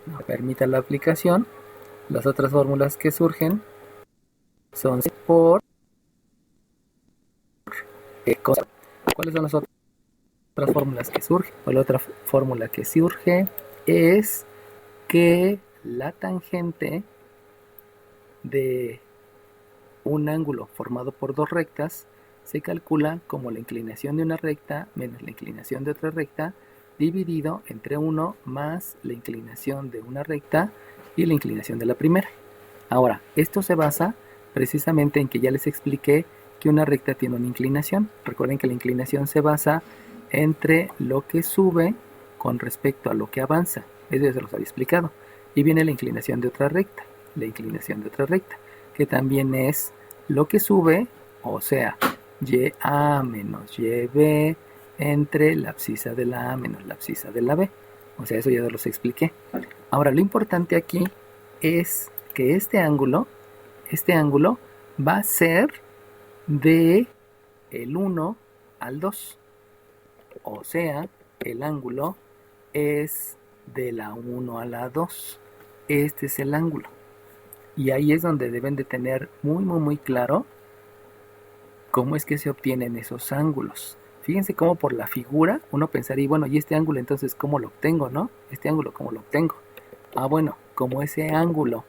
no permita la aplicación. Las otras fórmulas que surgen son por cosas. ¿Cuáles son las otras fórmulas que surgen? Pues la otra fórmula que surge es que la tangente de un ángulo formado por 2 rectas se calcula como la inclinación de una recta menos la inclinación de otra recta dividido entre 1 más la inclinación de una recta y la inclinación de la primera. Ahora, esto se basa precisamente en que ya les expliqué que una recta tiene una inclinación. Recuerden que la inclinación se basa entre lo que sube con respecto a lo que avanza. Eso ya se los había explicado. Y viene la inclinación de otra recta. La inclinación de otra recta, que también es lo que sube, o sea, YA menos YB entre la abscisa de la A menos la abscisa de la B. O sea, eso ya los expliqué. Ahora, lo importante aquí es que este ángulo va a ser de el 1 al 2. O sea, el ángulo es de la 1 a la 2. Este es el ángulo. Y ahí es donde deben de tener muy, muy, muy claro cómo es que se obtienen esos ángulos. Fíjense cómo por la figura uno pensaría, bueno, ¿y este ángulo entonces cómo lo obtengo, no? ¿Este ángulo cómo lo obtengo? Bueno, como este ángulo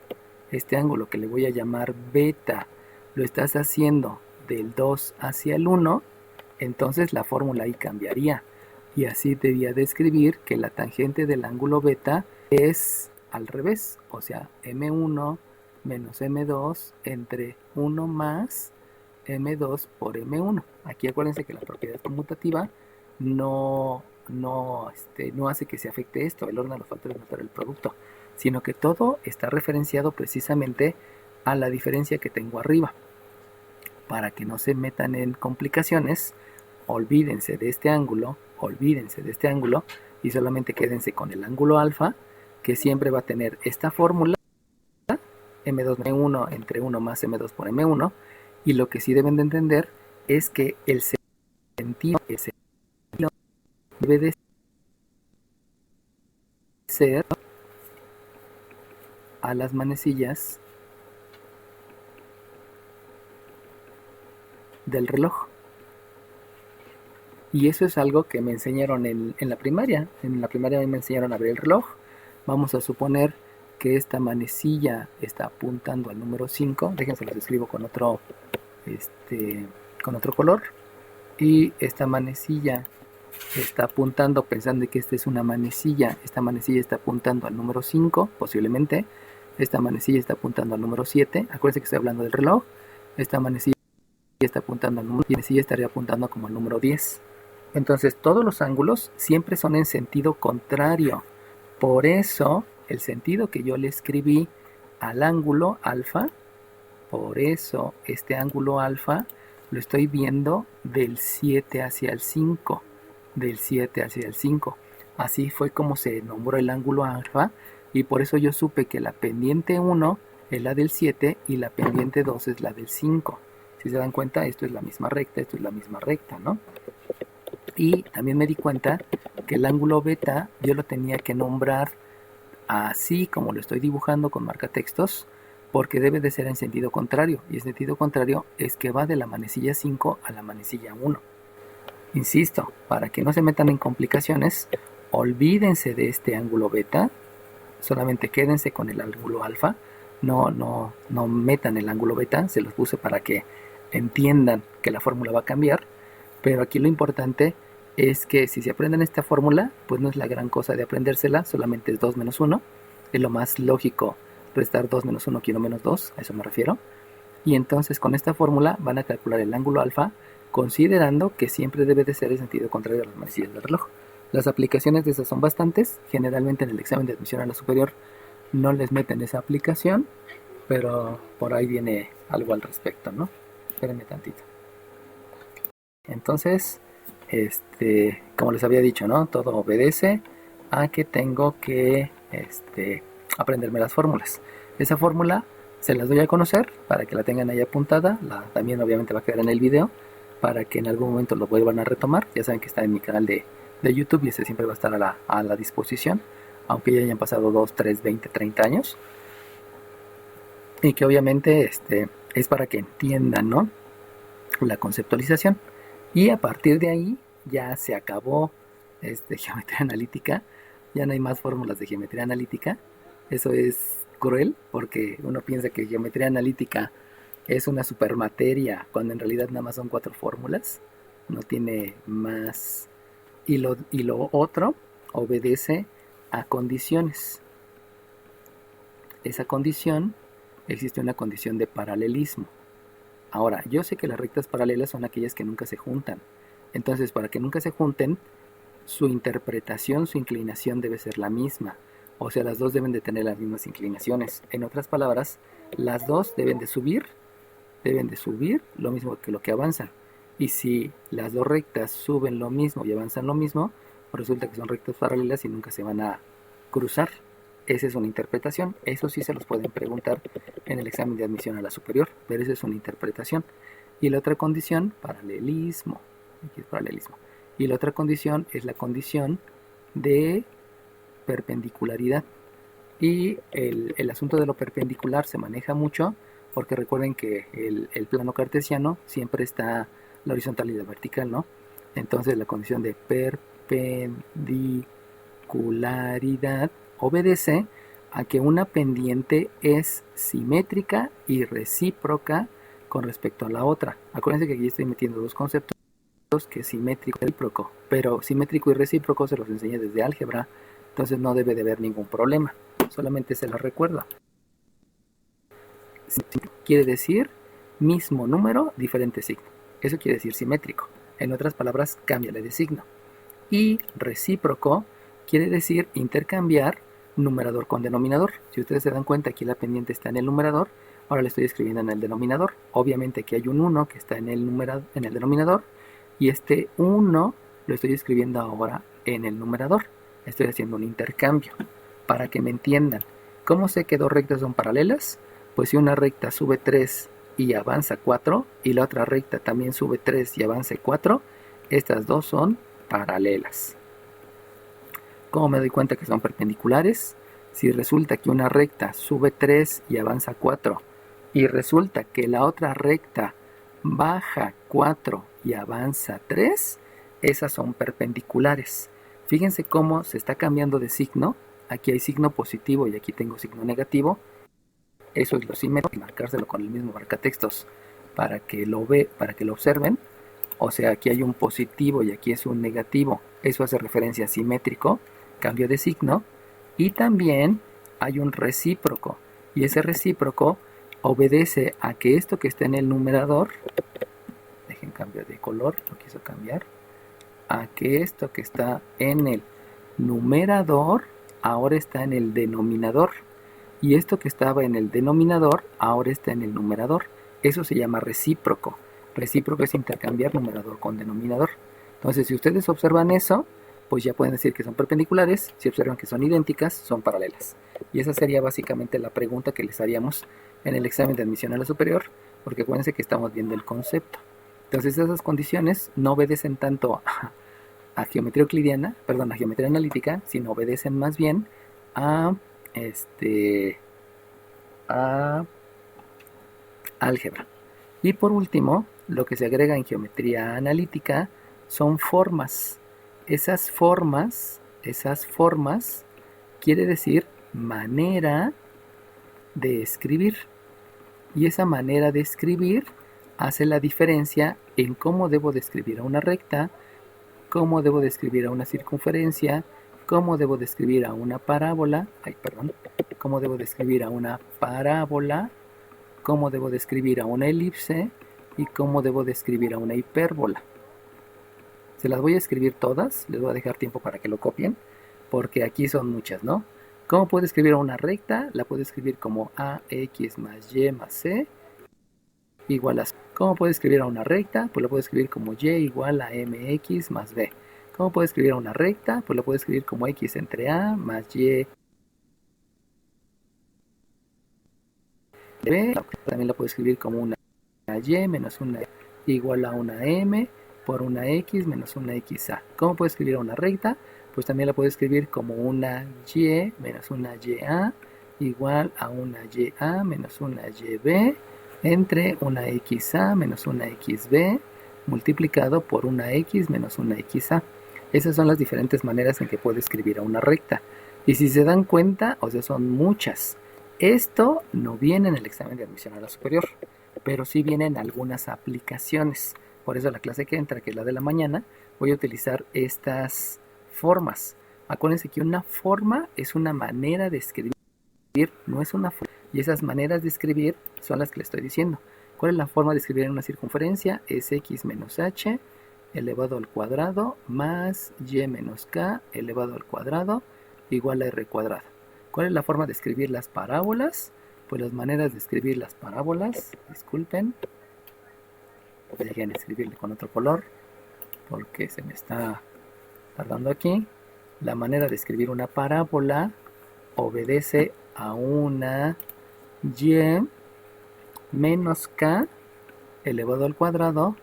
que le voy a llamar beta, lo estás haciendo del 2 hacia el 1, entonces la fórmula ahí cambiaría. Y así debía describir que la tangente del ángulo beta es al revés, o sea, M1 menos M2 entre 1 más M2 por M1. Aquí acuérdense que la propiedad conmutativa no hace que se afecte esto, el orden de los factores no el producto, sino que todo está referenciado precisamente a la diferencia que tengo arriba. Para que no se metan en complicaciones, olvídense de este ángulo y solamente quédense con el ángulo alfa, que siempre va a tener esta fórmula, M2 M1 entre 1 más M2 por M1, y lo que sí deben de entender es que el sentido debe de ser a las manecillas del reloj. Y eso es algo que me enseñaron en la primaria. En la primaria me enseñaron a ver el reloj. Vamos a suponer que esta manecilla está apuntando al número 5. Déjense los escribo con otro color. Y esta manecilla está apuntando pensando que esta es una manecilla. Esta manecilla está apuntando al número 5, posiblemente. Esta manecilla está apuntando al número 7. Acuérdense que estoy hablando del reloj. Esta manecilla está apuntando al número 10. Y la manecilla estaría apuntando como al número 10. Entonces todos los ángulos siempre son en sentido contrario. Por eso el sentido que yo le escribí al ángulo alfa, por eso este ángulo alfa lo estoy viendo del 7 hacia el 5. Del 7 hacia el 5. Así fue como se nombró el ángulo alfa, y por eso yo supe que la pendiente 1 es la del 7 y la pendiente 2 es la del 5. Si se dan cuenta, esto es la misma recta, esto es la misma recta, ¿no? Y también me di cuenta que el ángulo beta yo lo tenía que nombrar así como lo estoy dibujando con marcatextos, porque debe de ser en sentido contrario, y el sentido contrario es que va de la manecilla 5 a la manecilla 1. Insisto, para que no se metan en complicaciones, olvídense de este ángulo beta, solamente quédense con el ángulo alfa, no metan el ángulo beta, se los puse para que entiendan que la fórmula va a cambiar, pero aquí lo importante es que si se aprenden esta fórmula, pues no es la gran cosa de aprendérsela, solamente es 2 menos 1, es lo más lógico restar 2 menos 1 que 1 menos 2, a eso me refiero, y entonces con esta fórmula van a calcular el ángulo alfa, considerando que siempre debe de ser el sentido contrario a las manecillas del reloj. Las aplicaciones de esas son bastantes, generalmente en el examen de admisión a la superior no les meten esa aplicación, pero por ahí viene algo al respecto, ¿no? Espérenme tantito. Entonces, como les había dicho, ¿no? Todo obedece a que tengo que aprenderme las fórmulas. Esa fórmula se las doy a conocer para que la tengan ahí apuntada. También obviamente va a quedar en el video para que en algún momento lo vuelvan a retomar. Ya saben que está en mi canal de YouTube y ese siempre va a estar a la disposición, aunque ya hayan pasado 2, 3, 20, 30 años. Y que obviamente es para que entiendan, ¿no?, la conceptualización. Y a partir de ahí ya se acabó geometría analítica. Ya no hay más fórmulas de geometría analítica. Eso es cruel porque uno piensa que geometría analítica es una supermateria cuando en realidad nada más son 4 fórmulas. No tiene más. Y lo otro obedece a condiciones. Esa condición, existe una condición de paralelismo. Ahora, yo sé que las rectas paralelas son aquellas que nunca se juntan. Entonces, para que nunca se junten, su interpretación, su inclinación debe ser la misma. O sea, las dos deben de tener las mismas inclinaciones. En otras palabras, las dos deben de subir lo mismo que lo que avanzan. Y si las dos rectas suben lo mismo y avanzan lo mismo, pues resulta que son rectas paralelas y nunca se van a cruzar. Esa es una interpretación. Eso sí se los pueden preguntar en el examen de admisión a la superior, pero esa es una interpretación. Y la otra condición, paralelismo. Aquí es paralelismo. Y la otra condición es la condición de perpendicularidad. Y el asunto de lo perpendicular se maneja mucho porque recuerden que el plano cartesiano siempre está la horizontal y la vertical, ¿no? Entonces la condición de perpendicularidad obedece a que una pendiente es simétrica y recíproca con respecto a la otra. Acuérdense que aquí estoy metiendo dos conceptos, que es simétrico y recíproco, pero simétrico y recíproco se los enseñé desde álgebra, entonces no debe de haber ningún problema, solamente se los recuerdo. Quiere decir mismo número, diferente signo. Eso quiere decir simétrico. En otras palabras, cámbiale de signo. Y recíproco quiere decir intercambiar numerador con denominador. Si ustedes se dan cuenta, aquí la pendiente está en el numerador, ahora le estoy escribiendo en el denominador. Obviamente aquí hay un 1 que está en el denominador, y este 1 lo estoy escribiendo ahora en el numerador. Estoy haciendo un intercambio. Para que me entiendan, ¿cómo sé que dos rectas son paralelas? Pues si una recta sube 3 y avanza 4, y la otra recta también sube 3 y avanza 4, estas dos son paralelas. ¿Cómo me doy cuenta que son perpendiculares? Si resulta que una recta sube 3 y avanza 4, y resulta que la otra recta baja 4 y avanza 3, esas son perpendiculares. Fíjense cómo se está cambiando de signo. Aquí hay signo positivo y aquí tengo signo negativo. Eso es lo simétrico, marcárselo con el mismo marcatextos para que lo observen. O sea, aquí hay un positivo y aquí es un negativo. Eso hace referencia a simétrico, cambio de signo. Y también hay un recíproco. Y ese recíproco obedece a que esto que está en el numerador, dejen cambio de color, no quiso cambiar, a que esto que está en el numerador ahora está en el denominador. Y esto que estaba en el denominador ahora está en el numerador. Eso se llama recíproco. Recíproco es intercambiar numerador con denominador. Entonces, si ustedes observan eso, pues ya pueden decir que son perpendiculares. Si observan que son idénticas, son paralelas. Y esa sería básicamente la pregunta que les haríamos en el examen de admisión a la superior, porque acuérdense que estamos viendo el concepto. Entonces, esas condiciones no obedecen tanto a geometría euclidiana, perdón, a geometría analítica, sino obedecen más bien a a álgebra. Y por último, lo que se agrega en geometría analítica son formas. Esas formas quiere decir manera de escribir. Y esa manera de escribir hace la diferencia en cómo debo describir a una recta, cómo debo describir a una circunferencia, cómo debo describir a una parábola, cómo debo describir a una parábola, cómo debo describir a una elipse y cómo debo describir a una hipérbola. Se las voy a escribir todas, les voy a dejar tiempo para que lo copien, porque aquí son muchas, ¿no? ¿Cómo puedo escribir a una recta? La puedo escribir como AX más Y más C igual a... ¿Cómo puedo escribir a una recta? Pues la puedo escribir como Y igual a MX más B. ¿Cómo puedo escribir a una recta? Pues la puedo escribir como X entre A más Y de B. También la puedo escribir como una Y menos una igual a una M por una X menos una XA. ¿Cómo puedo escribir a una recta? Pues también la puedo escribir como una Y menos una YA igual a una YA menos una YB entre una XA menos una XB multiplicado por una X menos una XA. Esas son las diferentes maneras en que puedo escribir a una recta. Y si se dan cuenta, o sea, son muchas. Esto no viene en el examen de admisión a la superior, pero sí viene en algunas aplicaciones. Por eso la clase que entra, que es la de la mañana, voy a utilizar estas formas. Acuérdense que una forma es una manera de escribir, no es una forma. Y esas maneras de escribir son las que le estoy diciendo. ¿Cuál es la forma de escribir en una circunferencia? Es x menos h elevado al cuadrado más y menos k elevado al cuadrado igual a r cuadrado. ¿Cuál es la forma de escribir las parábolas? Pues las maneras de escribir las parábolas, disculpen, dejen escribirle con otro color porque se me está tardando aquí. La manera de escribir una parábola obedece a una y menos k elevado al cuadrado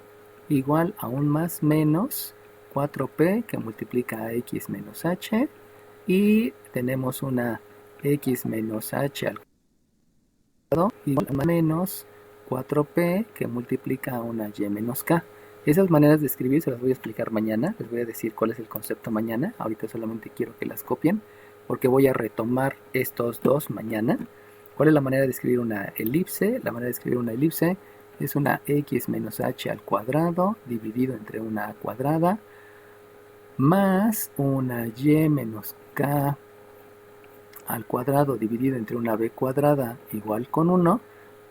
igual a un más menos 4p que multiplica a x menos h, y tenemos una x menos h al cuadrado igual a más menos 4p que multiplica a una y menos k. Esas maneras de escribir se las voy a explicar mañana, les voy a decir cuál es el concepto mañana. Ahorita solamente quiero que las copien porque voy a retomar estos dos mañana. ¿Cuál es la manera de escribir una elipse? La manera de escribir una elipse es una x menos h al cuadrado dividido entre una a cuadrada más una y menos k al cuadrado dividido entre una b cuadrada igual con 1,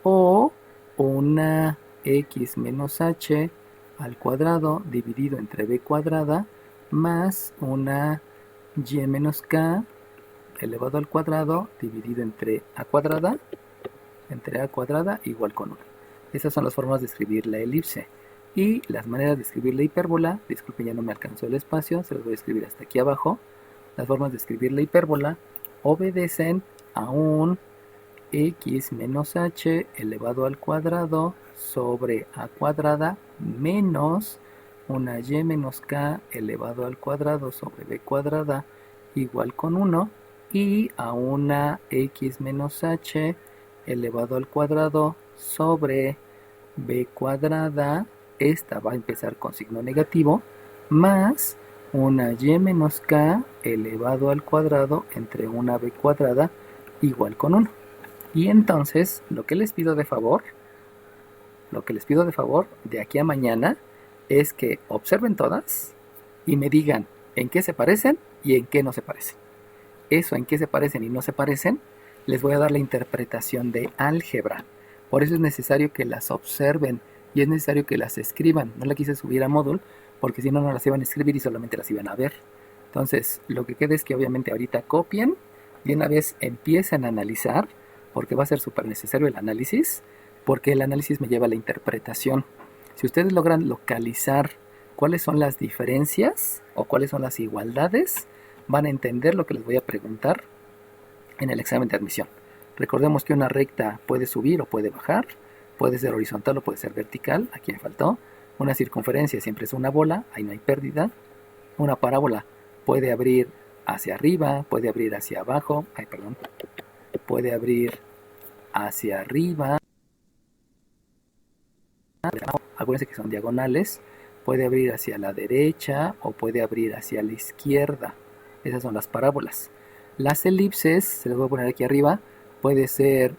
o una x menos h al cuadrado dividido entre b cuadrada más una y menos k elevado al cuadrado dividido entre a cuadrada igual con 1. Esas son las formas de escribir la elipse. Y las maneras de escribir la hipérbola, disculpen, ya no me alcanzó el espacio, se las voy a escribir hasta aquí abajo. Las formas de escribir la hipérbola obedecen a un x menos h elevado al cuadrado sobre a cuadrada menos una y menos k elevado al cuadrado sobre b cuadrada igual con 1, y a una x menos h elevado al cuadrado sobre b cuadrada, esta va a empezar con signo negativo, más una y menos k elevado al cuadrado entre una b cuadrada igual con 1. Y entonces lo que les pido de favor de aquí a mañana es que observen todas y me digan en qué se parecen y en qué no se parecen. Eso, en qué se parecen y no se parecen, les voy a dar la interpretación de álgebra. Por eso es necesario que las observen y es necesario que las escriban. No la quise subir a Moodle porque si no, no las iban a escribir y solamente las iban a ver. Entonces, lo que queda es que obviamente ahorita copien y una vez empiecen a analizar, porque va a ser súper necesario el análisis, porque el análisis me lleva a la interpretación. Si ustedes logran localizar cuáles son las diferencias o cuáles son las igualdades, van a entender lo que les voy a preguntar en el examen de admisión. Recordemos que una recta puede subir o puede bajar, puede ser horizontal o puede ser vertical, aquí me faltó. Una circunferencia siempre es una bola, ahí no hay pérdida. Una parábola puede abrir hacia arriba, puede abrir hacia abajo, puede abrir hacia arriba. Acuérdense que son diagonales, puede abrir hacia la derecha o puede abrir hacia la izquierda. Esas son las parábolas. Las elipses, se las voy a poner aquí arriba, puede ser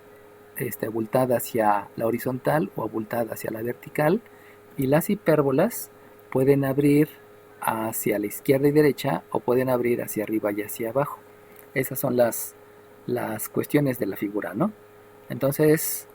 abultada hacia la horizontal o abultada hacia la vertical. Y las hipérbolas pueden abrir hacia la izquierda y derecha o pueden abrir hacia arriba y hacia abajo. Esas son las cuestiones de la figura, ¿no? Entonces,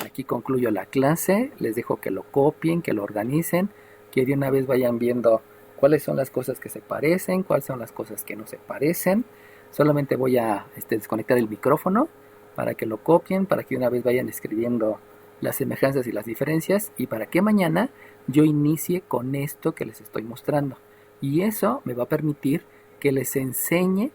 aquí concluyo la clase, les dejo que lo copien, que lo organicen, que de una vez vayan viendo cuáles son las cosas que se parecen, cuáles son las cosas que no se parecen. Solamente voy a desconectar el micrófono para que lo copien, para que de una vez vayan escribiendo las semejanzas y las diferencias y para que mañana yo inicie con esto que les estoy mostrando. Y eso me va a permitir que les enseñe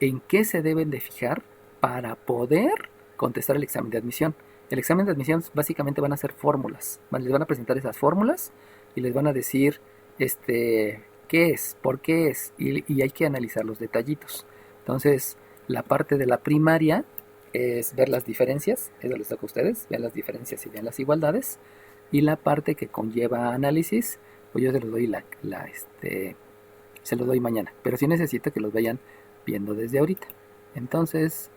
en qué se deben de fijar para poder contestar el examen de admisión. El examen de admisión básicamente van a ser fórmulas. Les van a presentar esas fórmulas y les van a decir qué es, por qué es, y hay que analizar los detallitos. Entonces, la parte de la primaria es ver las diferencias, eso les toca a ustedes, vean las diferencias y vean las igualdades. Y la parte que conlleva análisis, pues yo se los doy se los doy mañana. Pero sí necesito que los vayan viendo desde ahorita. Entonces,